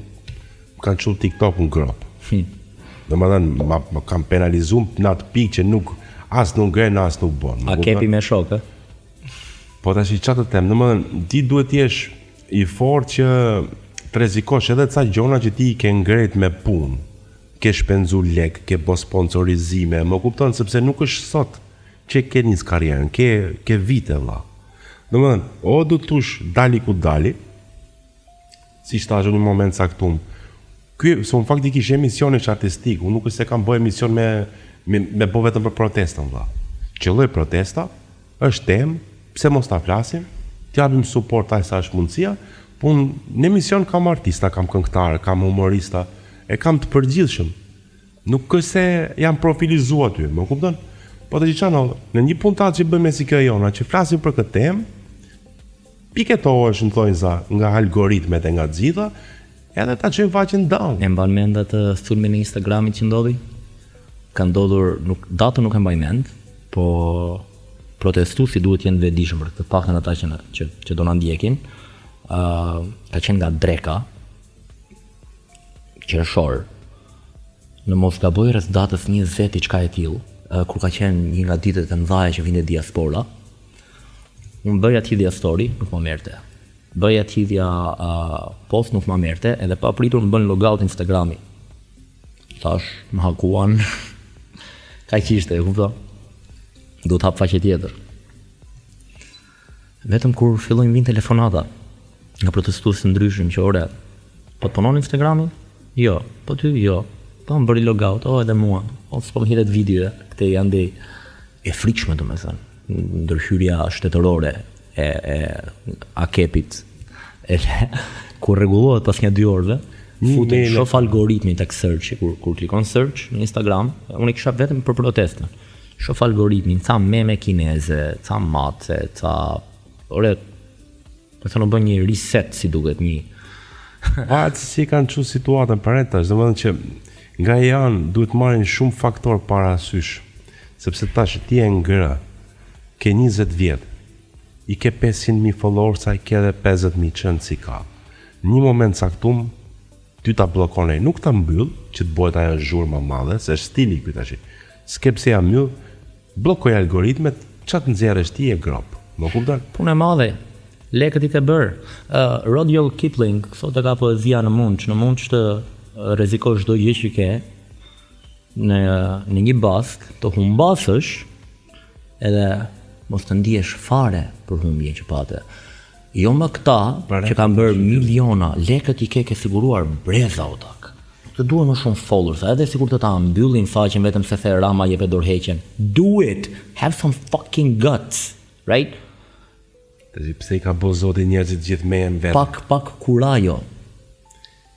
kanë qullu TikTok në grop. Dhe më dhenë, më kam penalizum në atë pikë që nuk, as nuk gren, as nuk bon. A kepi me shokë? Po tash i qatë të tem, dhe më dhenë, ti duhet jesh i fort që të rrezikosh edhe ca gjona që ti i ke ngret me punë, ke shpenzu lek, ke bo sponsorizime, më kupton, sepse nuk është sot që ke një karrierën, ke vite vlla. Dhe më dhenë, o du të tush dali ku dali, si shtash një moment saktum, se unë faktikisht emision është artistik, unë nuk është se kam bëj emision me bo vetëm për protestën, vlla. Qëlloj protesta, është temë, pse mos ta flasim, t'japim suport aj sa është mundësia, po unë në emision kam artista, kam këngëtar, kam humorista, e kam të përgjithshëm. Nuk është se jam profilizuar aty, më kupton? Po të gjithë në një puntat që bëjmë si kjo jona, që flasim për këtë temë, piketohesh në thonjza nga algoritmet e nga të gjitha, edhe ta çojmë faqen down. E mban mend atë sulmin e Instagramit që ndodhi? Ka ndodhur, datën nuk e mbaj mend, po protestuesi duhet jenë vetëdijshëm për këtë, paktën ata që do na ndjekin. Ka qenë nga Dreka, qershor, në mos gaboj rreth datës 20 diçka e tillë, kur ka qenë një nga ditët e mëdha që vinte diaspora. Unë bëja tidhja story, nuk më merte. Bëja tidhja post, nuk më merte, edhe pa pritur më bën logout Instagrami. Thash, më hakuan. Ka qishte, e kupto? Do të hap faqe tjetër. Vetëm kur fillojnë vinë telefonata nga protestues të ndryshëm që ore, po të punon Instagrami? Jo, po ty jo. Po më bëri logout, edhe mua. O s'po më hitet video, këte janë dhe e frikshme, domethënë. ndërhyrja shtetërore e akepit kur rregullohet pas një 2 orëve, futet shof algoritmin tek search kur klikon search në Instagram, unë kisha vetëm për protestën. Shof algoritmin, ca meme kineze, ca mace, ca ore të thonë bën një reset si duket një. Atë si kanë çu situatën para tash, domethënë që nga janë duhet marrin shumë faktor parasysh, sepse tash ti e ngrë, ke 20 vjet, i ke 500.000 followers, i ke edhe 50.000 qënë si ka. Në një moment caktum, ty ta blokon ai, nuk ta mbyll, që të bëhet ajo zhurmë më madhe, se është stili ky tash. S'ke pse ja mbyll, bllokoj algoritmet, çat nxjerrësh ti e grop. Më kupton? Punë e madhe. Lekët i ke bërë. Rudyard Kipling thotë ka poezia në mund të rrezikosh çdo gjë që ke në një bask, të humbasësh edhe mos të ndihesh fare për humbjen që pate. Jo më këta që kanë bërë miliona, lekët i ke siguruar breza o tak. Të duhet më shumë followers, edhe sikur të ta mbyllin faqen vetëm se the Rama jep dorëheqjen. Do it. Have some fucking guts, right? Tash pse I ka bo zoti njerëzit gjithë me në vetë? Pak kurajo.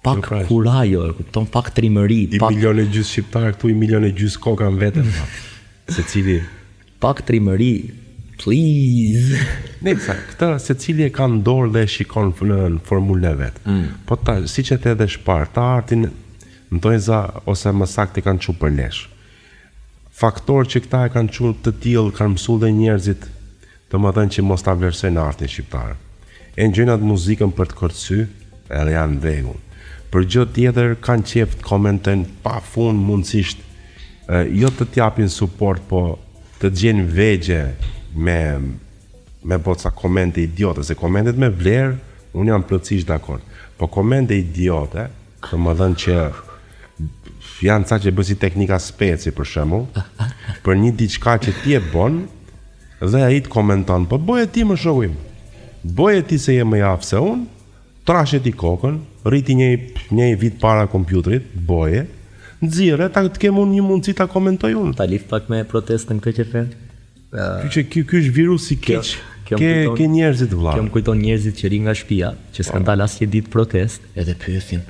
Pak kurajo, e kupton, pak trimëri, I milion e gjys shqiptar këtu, I milion e gjys koka në vetën. Secili pak trimëri, please. Ne sa këtë secili e ka në dorë dhe e shikon në formulën e vet. Po ta siç e the edhe shpar, ta artin ndonjëza ose më saktë kanë çu për lesh. Faktor që këta e kanë çu të tillë kanë mësuar dhe njerëzit, domethënë që mos ta vlerësojnë artin shqiptar. E ngjojnë atë muzikën për të kërcy, edhe janë në rregull. Për gjë tjetër kanë qejf të komentojnë pafund mundësisht, jo të t'japin suport, po të gjejnë vegje me boca komente idiote, se komentet me vlerë, unë jam plotësisht dakord. Po komente idiote, domethënë që janë ca që bësi teknika speci për shembull, për një diçka që ti e bën, dhe ai të komenton, po boje ti më shohim. Boje ti se je më i aftë se unë, trashe ti kokën, rriti një vit para kompjuterit, boje, nxirre ta të kem unë një mundësi ta komentoj unë. Ta lidh pak me protestën këtë që thën. Ky është virusi keq. Ke njerëzit vëlla. Kjo më kujton njerëzit që rin nga shtëpia, që s'kan dalë asnjë ditë protest, edhe pyesin.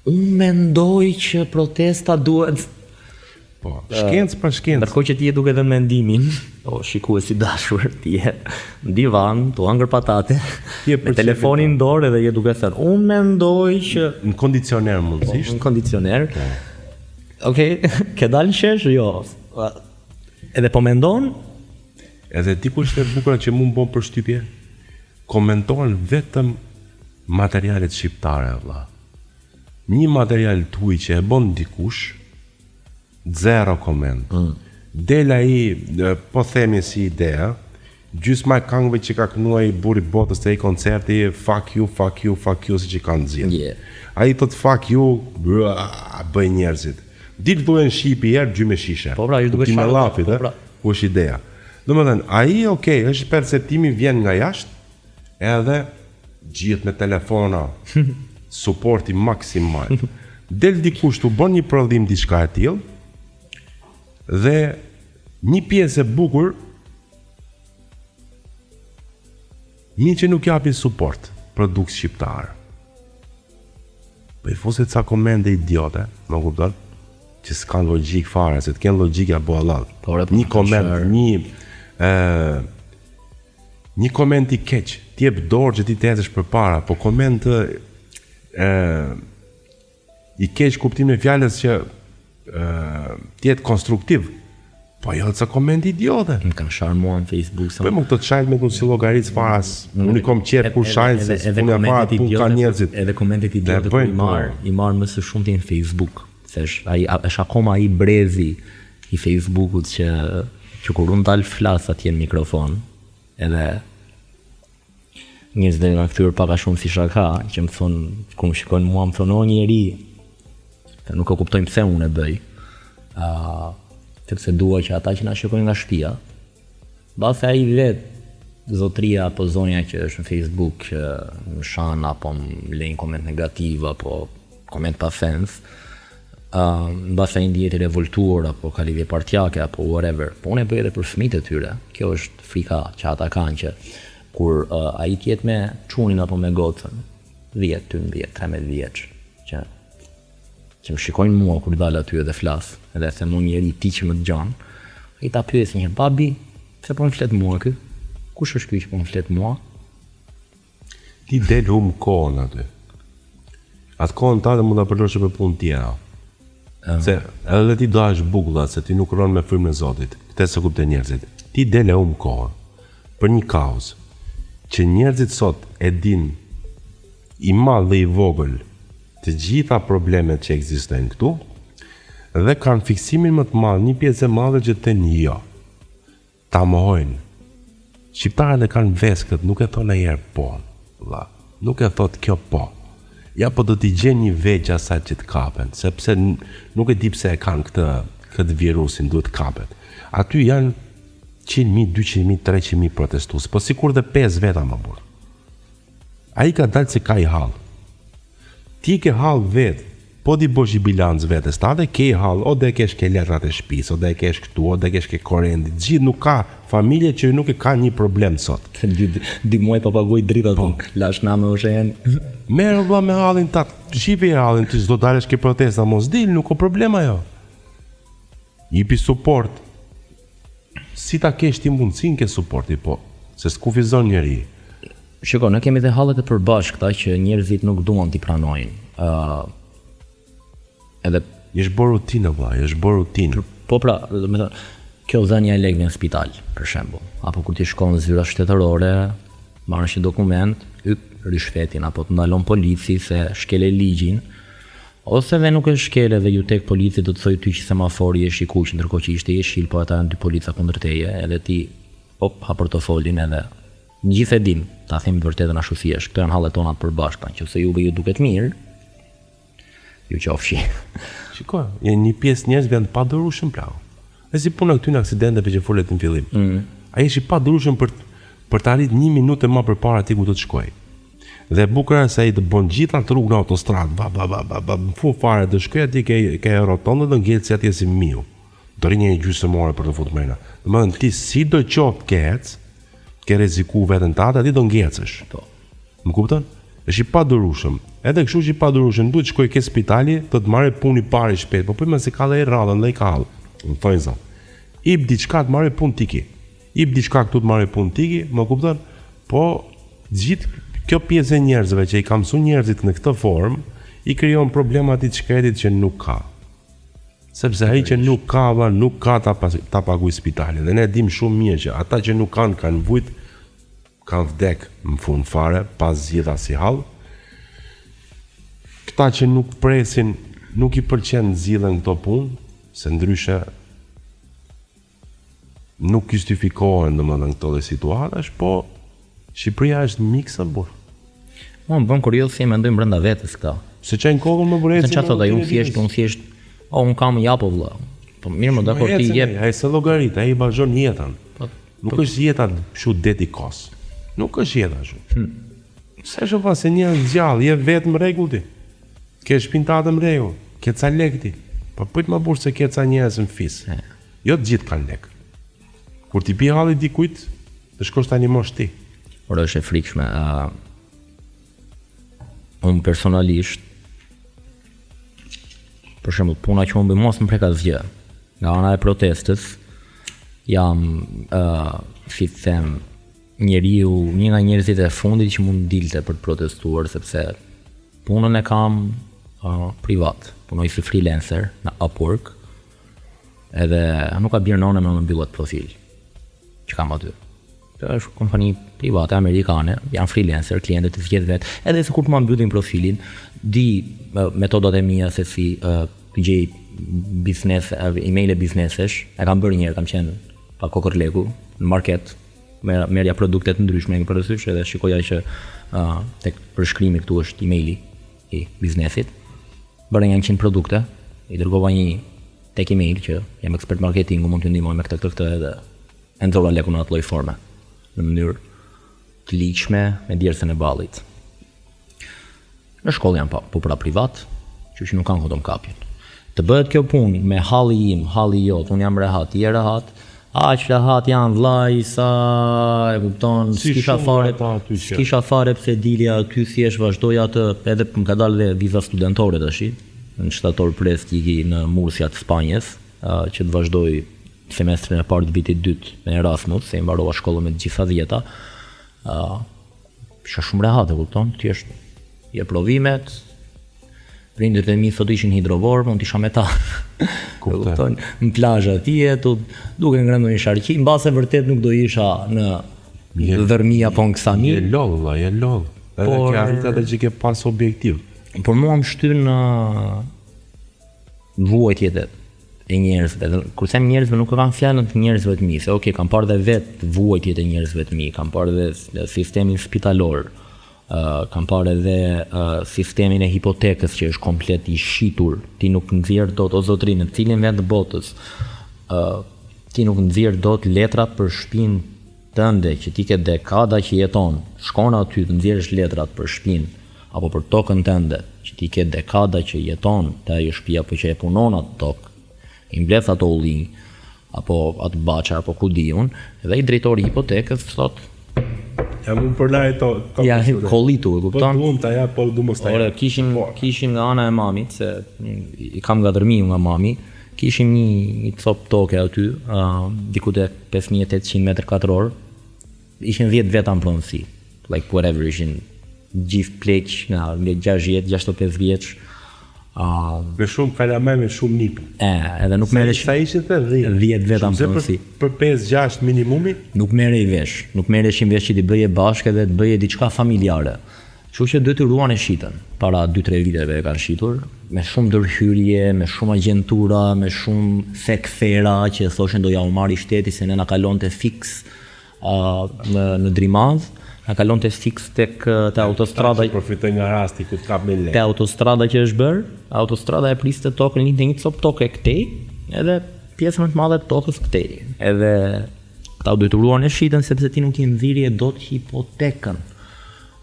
Unë mendoj që protesta duhet. Po, shkencë për shkencë. Ndërkohë që ti je duke dhënë mendimin, o shikuesi dashur, ti je në divan, tu hangër patate, me telefonin në dorë edhe je duke thënë, unë mendoj që në kondicioner mundësisht. Në kondicioner. Okej, ke dalë në shesh? Jo. Edhe po mendon? Edhe ti ku është e bukur që mund bën përshtypje, komentojnë vetëm materialet shqiptare, vëlla. Një material tuaj që e bën dikush, zero koment. Del ai, po themi si idea, gjysma e këngëve që ka kënuar I burri botës te ai koncerti, fuck you, si që kanë zgjedhur. Yeah. Ai thot fuck you, bëj njerëzit. Ditë duhen shipi herë gjymë shishe. Po pra, ju duhet shaqë llafit, po pra. Ku është ideja? Domethënë, ai është perceptimi vjen nga jashtë, edhe gjithë me telefona, suporti maksimal. Del dikush të bën një prodhim diçka e tillë, dhe një pjesë e bukur, një që nuk japin suport produkt shqiptar. Po I fuset ca komente idiote, më kupton? Që s'kan logjik fare, se të kenë logjik apo Allah. Një koment, një koment I keq, ti jep dorë që ti të ecësh përpara, po koment I keq kuptimin e fjalës që ti jetë konstruktiv. Po jo ca koment idiote. Më kanë sharmuar në Facebook. Po më këto çajt me kun si llogaritës faras. Unë kom qejf kur shajnë se unë para pun ka njerëzit. Edhe komentet idiote kur I marr më së shumti në Facebook. Se është akoma ai brezi I Facebookut që kur unë dal flas atje në mikrofon, edhe njerëz dhe nga kthyer pak a shumë si shaka, që më thon, kur më shikojnë mua më thonë o njeri, nuk e kuptojnë pse unë e bëj. Sepse dua që ata që na shikojnë nga shtëpia, mbase ai vet zotria apo zonja që është në Facebook që më shan apo më lejnë koment negativ apo koment pa sens, mbas ai ndihet i revoltuar apo ka lidhje partjake apo whatever. Po unë e bëj edhe për fëmijët e tyre. Kjo është frika që ata kanë që kur ai tjetë me çunin apo me gocën 10, 12, 13 vjeç që më shikojnë mua kur dal aty dhe flas, edhe se më njëri ti që më dëgjon, ai ta pyesin një babi, pse po më flet mua ky? Kush është ky që po më flet mua? Ti del kohën aty. Atë kohën ta dhe mund ta përdorësh për punë tjera. Se edhe ti do hash bukullat, se ti nuk rron me frymën e Zotit. Këtë se kuptojnë njerëzit. Ti del kohën për një kauzë që njerëzit sot e din i madh dhe i vogël të gjitha problemet që ekzistojnë këtu dhe kanë fiksimin më të madh, një pjesë e madhe që të një jo. Ta mohojnë. Shqiptarët e kanë veskët, nuk e thonë ajër po. Nuk e thot kjo po. Ja po do t'i gjen një vegjë asaj që të kapen, sepse nuk e di pse e kanë këtë virusin, duhet kapet. Aty janë 100.000, 200.000, 300.000 protestues, po sikur dhe 5 veta më burr. Ai ka dalë se ka i hall. Ti ke hall vet, po di bosh i bilanc vetes tate, ke i hall, o dhe kesh ke letrat e shtëpisë, o dhe kesh këtu, o dhe kesh ke korrenti. Gjithë nuk ka familje që nuk e ka një problem sot. Di muaj pa paguaj dritat, lash na me ushen. Merë vëlla me hallin tat, shipi hallin, ti s'do dalësh ke protesta, mos dil, nuk ka problem ajo. Jipi support. Si ta kesh ti mundësin ke supporti, po, se s'kufizon njeri. Shiko, ne kemi dhe hallet e përbashkëta që njerëzit nuk duan t'i pranojnë. Edhe Jesh bërë rutinë, vëlla, jesh bërë rutinë. po pra, do të thënë, kjo dhënia e lekëve në spital, për shembull, apo kur ti shkon në zyra shtetërore, marrësh një dokument, rishfetin apo të ndalon polici se shkele ligjin, ose dhe nuk e shkele dhe ju tek polici do të thojë ty që semafori është i kuq, ndërkohë që ishte i jeshil, po ata janë dy polica kundër teje, edhe ti ha portofolin edhe gjithë e dim, ta themi vërtetën ashtu si është. Këto janë hallet tona të përbashkëta, nëse juve ju duket mirë, ju qofshi. Shiko, janë një pjesë njerëzve janë të padurueshëm plau. E si puna këtyre aksidenteve që folet në fillim. Ai është i padurueshëm për të arritur 1 minutë më përpara ti ku do të shkojë. Dhe e bukur është se ai të bën gjithë atë rrugën në autostradë, në fund fare të shkoj aty ke rotondën dhe ngel si atje si miu. Do rinj një gjysmore për të futur mrena. Domethënë ti si do qoftë ke ec, ke rreziku veten tënde, aty do ngecësh. Po. Më kupton? Është i padurueshëm. Edhe kështu që i padurueshëm duhet shkoj ke spitali, do të marrë punë i parë shpejt, po më se ka dhe rradhën dhe i ka hall. Më thonë zot. Ip diçka të marrë punë tiki. Ip diçka këtu të marrë punë tiki, më kupton? Po gjithë kjo pjesë e njerëzve që i ka mësuar njerëzit në këtë formë, i krijon problema atij shkretit që nuk ka. Sepse ai që nuk ka ta paguaj spitalin. Dhe ne dim shumë mirë që ata që nuk kanë vujt, kanë vdek në fund fare, pas zgjidha si hall. Këta që nuk presin, nuk i pëlqen zgjidhen këto punë, se ndryshe nuk justifikohen domethënë këto dhe situatash, po Shqipëria është miksa burr. Unë bën kurioz si e mendojmë brenda vetes këta. Se çajn kokën më burrë. Se çfarë thotë ai, unë thjesht, unë kam japo vëlla. Po mirë më dakord ti jep. Ai se llogarit, ai vazhdon jetën. Nuk është jeta kështu deti kos. Nuk është jeta ashtu. Se është pas se një gjallë, je vetëm rregull ti. Ke shpintatë në rregull, ke ca lek ti. Po prit më burr se ke ca njerëz në fis. Jo të gjithë kanë lek. Kur ti pi halli dikujt, të shkosh tani mosh ti. Por është e frikshme. Unë personalisht, për shembull, puna që unë bëj mos më prek asgjë. Nga ana e protestës, jam, si të them, një nga njerëzit e fundit që mund dilte për të protestuar, sepse punën e kam privat. Punoj si freelancer në Upwork, edhe nuk ka bjerë none me më mbyllat profil që kam aty. Kjo është kompani private amerikane, janë freelancer, klientët të zgjedh vetë, edhe se kur të më mbyllin profilin, di metodat e mia se si të gjej biznes, email e biznesesh, e kam bërë njërë, kam qenë pa kokërleku në market, merja produkte të ndryshme në përësysh, edhe shikoja që tek përshkrimi këtu është emaili i biznesit. Bëra 100 produkte, i dërgova një tek email që jam ekspert marketingu, mund të ndihmoj me këtë edhe e nxorra lekun në atë lloj forme, në mënyrë të ligjshme me djersën e ballit. Në shkollë janë po pra privat, që nuk kanë kodom kapjen. Të bëhet kjo punë me halli im, halli jot, unë jam rehat, je rehat, aq rehat janë vllai sa e kupton, Si s'kisha shumë fare, ata aty që- s'kisha fare pse dilja aty thjesht vazhdoja atë, edhe më ka dalë dhe viza studentore tash, në shtator prestigi në Murcia të Spanjës, që të vazhdoj semestrin e parë të vitit dytë me Erasmus, se i mbarova shkollën me të gjitha 10-ta. Isha shumë rehat, e kupton, thjesht je provimet, prindërit e mi sot ishin hidrovor, mund t'isha me ta. Kupton, në plazh atje, duke ngrënë një sharqi, mbase vërtet nuk do isha në Dhërmi apo në Ksani. Je lodh, valla, je lodh. Edhe Por- ke arrit edhe që ke pas objektiv. Por mua më shtyn në vuajtjet e njerëzve. Dhe kur them njerëzve nuk e kam fjalën të njerëzve të mi, se okay, kam parë dhe vetë vuajtjet e njerëzve të mi, kam parë dhe sistemin spitalor, kam parë edhe sistemin e hipotekës që është komplet i shitur, ti nuk nxjerr dot o zotri në cilin vend të botës, ti nuk nxjerr dot letrat për shtëpinë tënde që ti ke dekada që jeton, shkon aty të nxjerrësh letrat për shtëpinë apo për tokën tënde që ti ke dekada që jeton te ajo shtëpi apo që e punon atë tokë, i mbledh ato ullinj apo atë baçar apo ku di unë, dhe i drejtori i hipotekës thotë Jam unë për lajë to. ja kollitu, e Po kupton? du unë ta ja, po du mos ta Ore, ja. kishim nga ana e mamit, se i kam nga Dhërmiu nga mami, kishim një cop toke aty, diku te 5800 metër katror, ishin 10 veta në pronësi, like whatever, ishin gjithë pleq nga 60-65 vjeç, Me shumë kalame, me shumë nipë. edhe nuk merresh Sa ishin the 10? 10 veta në Se pronësi. për 5-6 minimumi, Nuk merrej vesh, nuk merreshin vesh që t'i bëje bashkë dhe të bëje diçka familjare. Kështu që detyruan e shitën. Para 2-3 viteve e kanë shitur, me shumë ndërhyrje, me shumë agjentura, me shumë sekfera që thoshin do ja u marri shteti se ne na kalonte fiks në Drimaz, na kalonte fiks tek te autostrada që përfitoj nga rasti ku t'kap me te lekë. autostrada që është bërë, autostrada e priste tokën një cop tokë e këtej, edhe pjesën më të madhe të tokës këtej. Edhe ta u detyruan e shitën sepse ti nuk i nxirje dot hipotekën.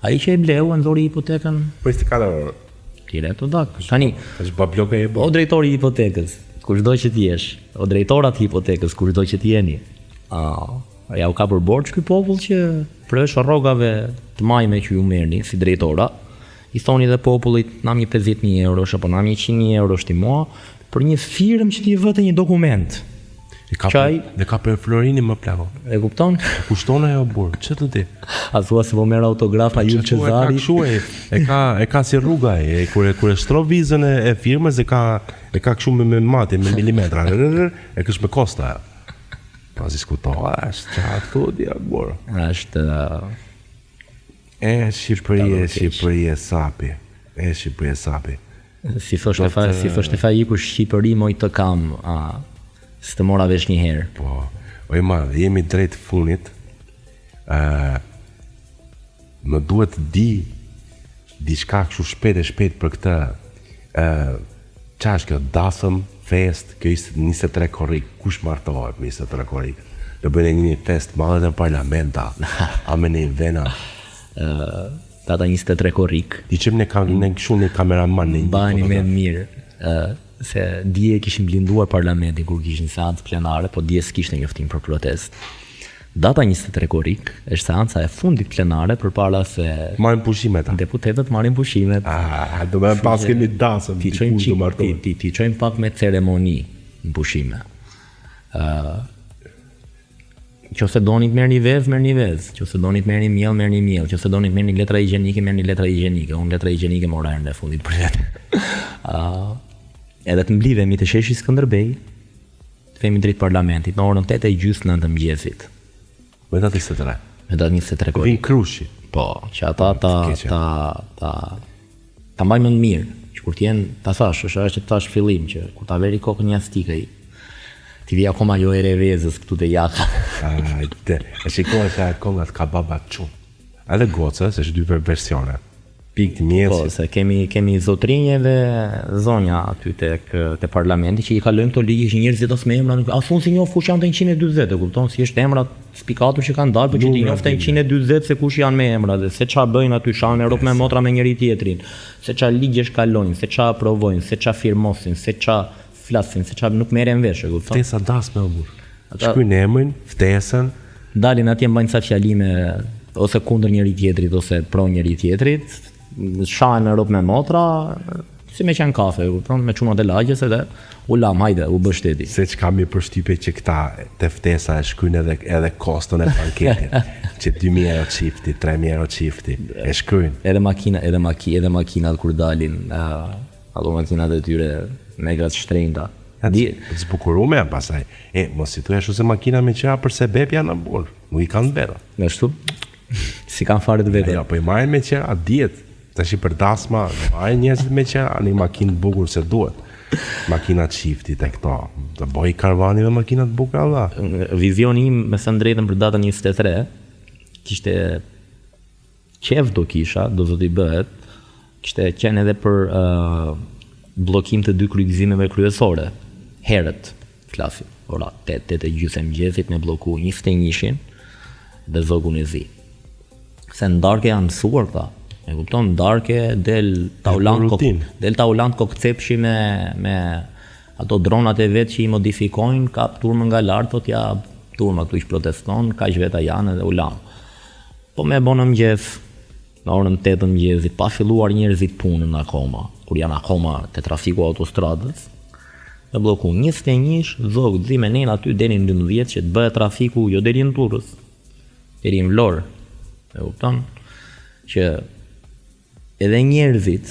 Ai që e bleu e nxori hipotekën Për 24 orë. direkt o dak. Tani, Tash babloka e o bë. drejtori i hipotekës, kushdo që ti jesh, o drejtorat të hipotekës, kushdo që ti jeni. Ja u ka për borxh ky popull që përveç rrogave të majme që ju merrni si drejtora, i thoni dhe popullit nam një 50.000 eurosh apo nam 100.000 eurosh ti mua për një firmë që ti vëte një dokument. Qaj- Dhe ka për Florini më plako. E kupton? Kushton ajo burr, ç'të ti? A thua se po merr autograf a Jul Që thua, Cezari? e ka kështu e ka si rruga e kur e shtro vizën e firmës e ka kështu me mati me milimetra. E kësh me kosta. ajo. Pas i skutoha, është qatë tu dia burr. Është Shqipëri e sapi. Shqipëri e sapi. si thoshte Fajiku Shqipëri moj të kam, s'të mora vesh një herë. Po, oj ma, jemi drejt funit. Më duhet të di diçka kështu shpejt për këtë. Qa është kjo dasëm, fest, kjo ishte 23 korrik, kush martohet me 23 korrik? Do bëjnë një fest madhe në parlamenta, a me një vena. Data 23 korrik, Ti qëm në kështu një kameraman në një bani me fotograf. mirë, se dje kishin blinduar parlamentin kur kishin seancë plenare, po dje s'kishte njoftim për protest. Data 23 korrik është seanca e fundit plenare përpara se Marrin pushimet. deputetët marrin pushimet. Do me pas kemi dasëm, Ti ti çojmë kush do martohet. ti çojmë pak me ceremoni në pushime. Qofse doni të merrni vezë, qofse doni të merrni miell, qofse doni të merrni letra higjienike, merrni letra higjienike. Unë letra higjienike mora herën e fundit për vetë. Edhe të mblidhemi të sheshi Skënderbej, të vemi drejt parlamentit në orën 8:30 të mëngjesit. Me datë 23. Me datë 23 korrik. Vin Krushi. Po, që ata keqe. ta mbajmë në mirë, që kur t'jen, ta thash, është ajo që thash fillim, që kur ta veri kokën jastikaj, ti vi akoma jo e revezës këtu te jaka. Ajde, e shikoj se kongat ka baba çum. Edhe goca, se është dy versione. Pikë të Po, mjesit. se kemi zotrinje dhe zonja aty te parlamenti që i kalojnë këto ligje që njerëzit ose me emra, a thon si njoh kush janë të 140, e kupton, si është emrat spikatur që kanë dalë, por që ti njoh të 140 se kush janë me emra dhe se çfarë bëjnë aty, shanë me rrok me motra me njëri tjetrin, se çfarë ligje shkalojnë, se çfarë aprovojnë, se çfarë firmosin, se çfarë flasin, se çfarë nuk merren vesh, e kupton. Ftesa dasme o burr. Shkruajnë emrin, ftesën, Dalin atje mbajnë sa fjalime ose kundër njëri tjetrit ose pro njëri tjetrit, shahen me rrok me motra, si me qenë kafe, e kupton, me çunat e lagjes edhe u lam, hajde, u bë shteti. se që kam i përshtypje që këta të ftesa e shkryjnë edhe koston e banketit, që 2.000 euro qifti, 3.000 euro qifti, e shkryjnë. Edhe makinat kur dalin, ato makinat e tyre mega të shtrenjta. Zbukurume, pasaj, mos i thuaj ashtu se makina me qera përse bep janë në burë, nuk i kanë beta. Me shtu, si kanë fare të vetë. Ja, po i marrin me qera djetë, tash i për dasma, marrin njerëzit me qera, një makinë bukur se duhet. Makinat shiftit e këto, të bëj karvani me makinat bukur Allah. Vizioni im me së drejtën për datën 23, kishte qef do kisha, do zoti bëhet, kishte qenë edhe për blokim të 2 kryqëzimeve kryesore. Herët, flasim, ora 8:30 mëngjesit me bloku 21-shin dhe zogun e zi. Se ndarke janë mësuar këta. E kupton, ndarke del taulant kokcepshi me ato dronat e vet që i modifikojnë, kap turmën nga lart, thot ja turma këtu ish proteston, kaq veta janë edhe u lam. Po me bonë mëngjes, në orën 8 mëngjesit, pa filluar njerëzit punën akoma, kur janë akoma te trafiku autostradës, dhe bloku 21 zog zi me nen aty deri në 12 që të bëhet trafiku jo deri në Durrës, deri në Vlorë. E kupton që edhe njerëzit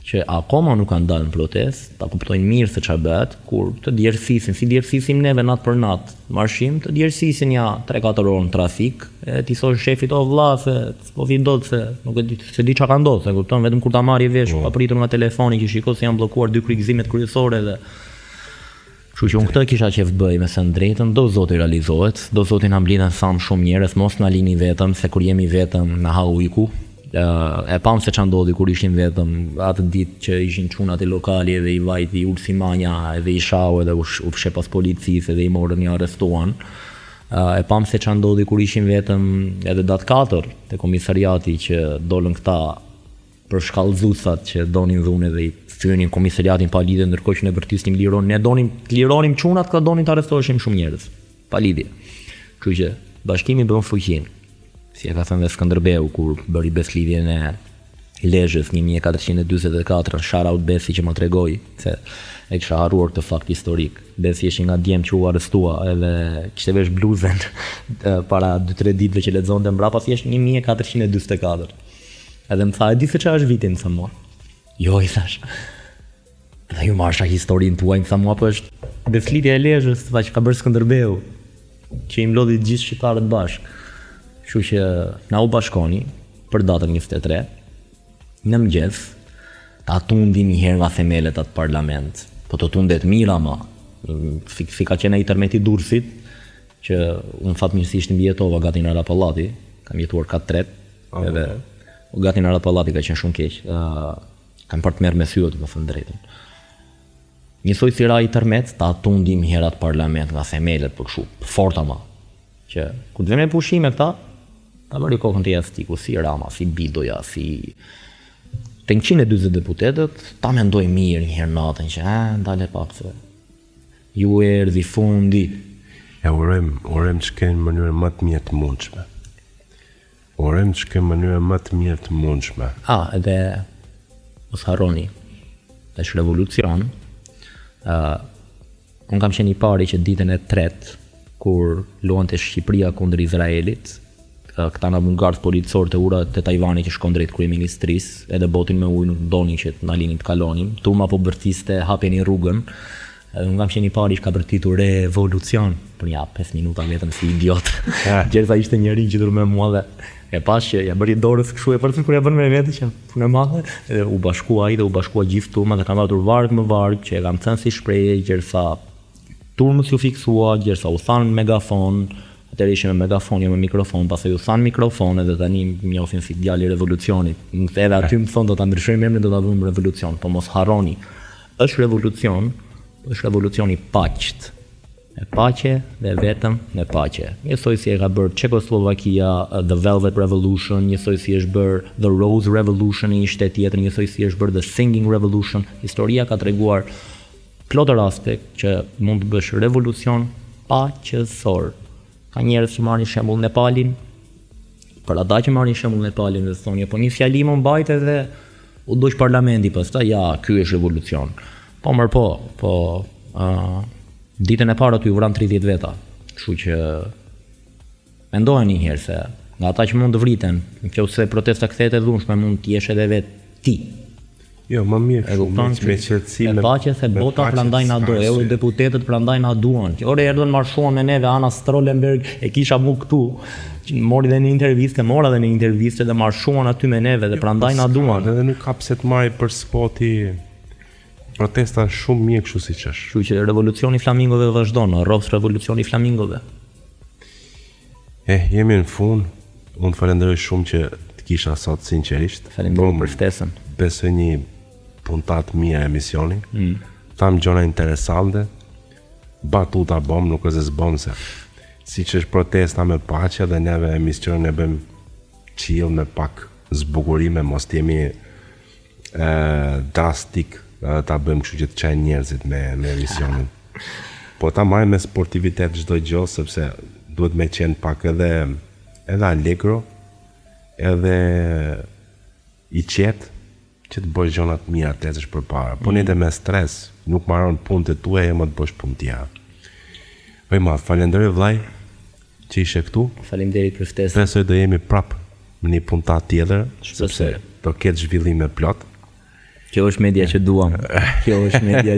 që akoma nuk kanë dalë në protest, ta kuptojnë mirë se çfarë bëhet, kur të djersisin, si djersisim neve natë për natë, marshim, të djersisin ja 3-4 orë në trafik, e ti thon shefit o vlla se s'po vi dot se nuk e di se di çka ka ndodhur, e kupton, vetëm kur ta marrë vesh, pa pritur nga telefoni që shikoj se janë bllokuar 2 kryqëzimet kryesore dhe kështu që unë këtë kisha qef bëj me së drejtën, do zoti realizohet, do zoti na mblidhen sa më shumë njerëz, mos na lini vetëm, se kur jemi vetëm na ha ujku. E pam se ç'a ndodhi kur ishim vetëm atë ditë që ishin çunat e lokali edhe i vajti Ulsimanja edhe i shau edhe u fshe pas policisë edhe i morën i arrestuan. E pam se ç'a ndodhi kur ishim vetëm edhe datë 4 te komisariati që dolën këta për shkallëzuesat që donin dhunë dhe i thyenin komisariatin pa lidhje, ndërkohë që ne vërtisnim liron, ne donim të lironim çunat, këta donin të arrestoheshim shumë njerëz, pa lidhje. Kështu që bashkimi bën fuqinë. Si e ka thënë dhe Skënderbeu kur bëri beslidhjen e Lezhës 1444, shout out Besi që më tregoi se e kisha harruar këtë fakt historik. Besi ishte nga djem që u arrestua edhe kishte vesh bluzën para 2-3 ditëve që lexonte mbrapa thjesht 1444. Edhe më tha, e di se çfarë është viti, më tha mua. Jo, i thash. Dhe ju marsha historinë tuaj, më tha mua, po është beslidhja e Lezhës, tha që ka bërë Skënderbeu, që i mlodhi gjithë shqiptarët bashkë. Kështu që na u bashkoni për datën 23, në mëngjes, ta tundi një herë nga themelet atë parlament, po të tundet mirë ama, si ka qenë ai tërmeti Durrësit, që unë fatmirësisht mbijetova gati në Arapallati, kam jetuar 4-3, edhe gati në Arapallati ka qenë shumë keq, kam për të merë me thyot, më thënë drejtën. Njësoj si ra i tërmet, ta tundim herë atë parlament nga themelet, për këshu, fort ama, që kur të veme pushime këta, ta bëri kokën të jastiku, si Rama, si Bidoja, si të 140 deputetët, ta mendoj mirë një herë natën që ndale pak se ju erdhi fundi. E urem që kenë mënyrë më të mirë të mundshme. Urem që kenë mënyrë më të mirë të mundshme. Edhe mos harroni, është revolucion. Unë kam qenë i pari që ditën e 3 kur luante Shqipëria kundër Izraelit, këta nga bungarët policorë të ura të Tajvani që shkon drejt kryeministrisë, edhe botin me ujë nuk donin që të na linin të kalonim, turma po bërtiste hapeni rrugën, edhe unë kam qenë i pari që ka bërtitur revolucion, për një 5 minuta vetëm si idiot, gjerësa ishte njëri që dur me mua dhe e pas që ja bëri dorës kështu e përtën kur ja bën me vete që punë e madhe, edhe u bashkua ai dhe u bashkua gjithë turma dhe kam ardhur varg më varg që e kam thënë si shprehje, gjerësa turmës ju fiksua, gjerësa u thanë megafon, Atëherë ishim me megafon, jo me mikrofon, pastaj u than mikrofon edhe tani më njohin si djali i revolucionit. Edhe aty më thon do ta ndryshojmë emrin, do ta bëjmë revolucion, po mos harroni. Është revolucion i paqt. E paqe dhe vetëm në paqe. Njësoj si e ka bërë Czechoslovakia, The Velvet Revolution, njësoj si është bërë The Rose Revolution i shtet tjetër, njësoj si është bërë The Singing Revolution. Historia ka treguar plot raste që mund të bësh revolucion paqësor. Ka njerëz që marrin shembull Nepalin, për ata që marrin shembull Nepalin dhe thonë, po një fjali më mbajt edhe u doq parlamenti, pastaj ja, ky është revolucion. Po mirë po, ditën e parë aty u vran 30 veta. Kështu që mendojeni një herë se nga ata që mund të vriten, nëse protesta kthehet e dhunshme, mund të jesh edhe vetë ti. Jo, më mirë kështu, me qetësi, me paqe se bota prandaj na do, eurodeputetët prandaj na duan. Ore erdhën marshuan me neve, Ana Strollenberg e kisha mu këtu. Mora dhe në intervistë dhe marshuan aty me neve dhe prandaj na duan. Edhe nuk ka pse të marrë për spoti protesta shumë mirë kështu siç është. Kështu që revolucioni flamingove vazhdon, rrops revolucioni flamingove. Jemi në fund. Unë falenderoj shumë që të kisha sot sinqerisht. Falenderoj për ftesën. Besoj një puntat mirë emisioni. Tham gjona interesante. Batuta bom, nuk është zbon se. Siç është protesta me paqe dhe neve emisionin e bëjmë chill me pak zbukurime, mos të jemi drastik ta bëjmë kështu që të çajnë njerëzit me emisionin. Po ta marrim me sportivitet çdo gjë, sepse duhet me qenë pak edhe allegro, edhe i qetë, që të bësh gjona të mira të ecësh përpara. Po nëse me stres, nuk marron punët e tua e më të bësh punë tjera. Falenderoj vllai që ishe këtu. Faleminderit për ftesën. Besoj do jemi prap në një puntat tjetër, sepse do ketë zhvillime plot. Kjo është media që duam. Kjo është media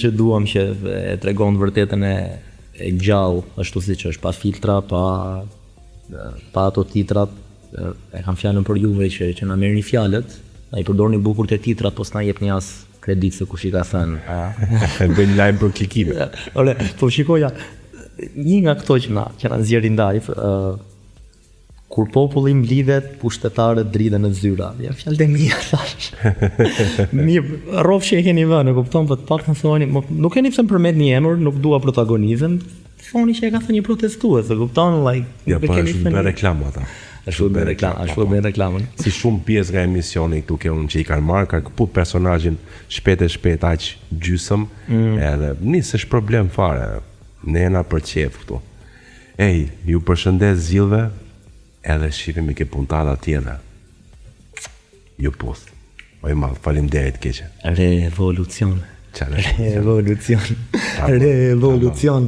që duam që e tregon vërtetën e gjallë, ashtu siç është, pa filtra, pa ato titrat. E kam fjalën për juve që na merrni fjalët, ai përdorni bukur të titrat, po s'na jepni as kredit se kush i ka thënë. Bën lajm për klikime. Ore, po shikoja, një nga këto që na nxjerrin live, kur populli mblidhet, pushtetarët dridhen në zyra. Ja fjalët e mia thash. Mirë, rrofshi e keni vënë, e kupton, po të paktën thoni, nuk keni pse përmet një emër, nuk dua protagonizëm. Thoni që e ka thënë një protestues, e kupton, like. Ja, po është bërë reklamë ata. Ashtu bën reklamën. Si shumë pjesë nga emisioni këtu ke unë që i kanë marrë, ka këput personazhin shpejt aq gjysëm, edhe nisësh problem fare. Ne jena për qef këtu. Ju përshëndes zgjidhve, edhe shihemi ke puntada tjetër. Ju puth. Oj madh, faleminderit keqe. Revolucion. Çfarë? Revolucion.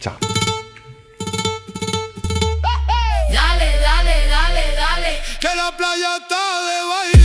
Ciao. Dale, dale, dale, dale. Que la playa está de baile.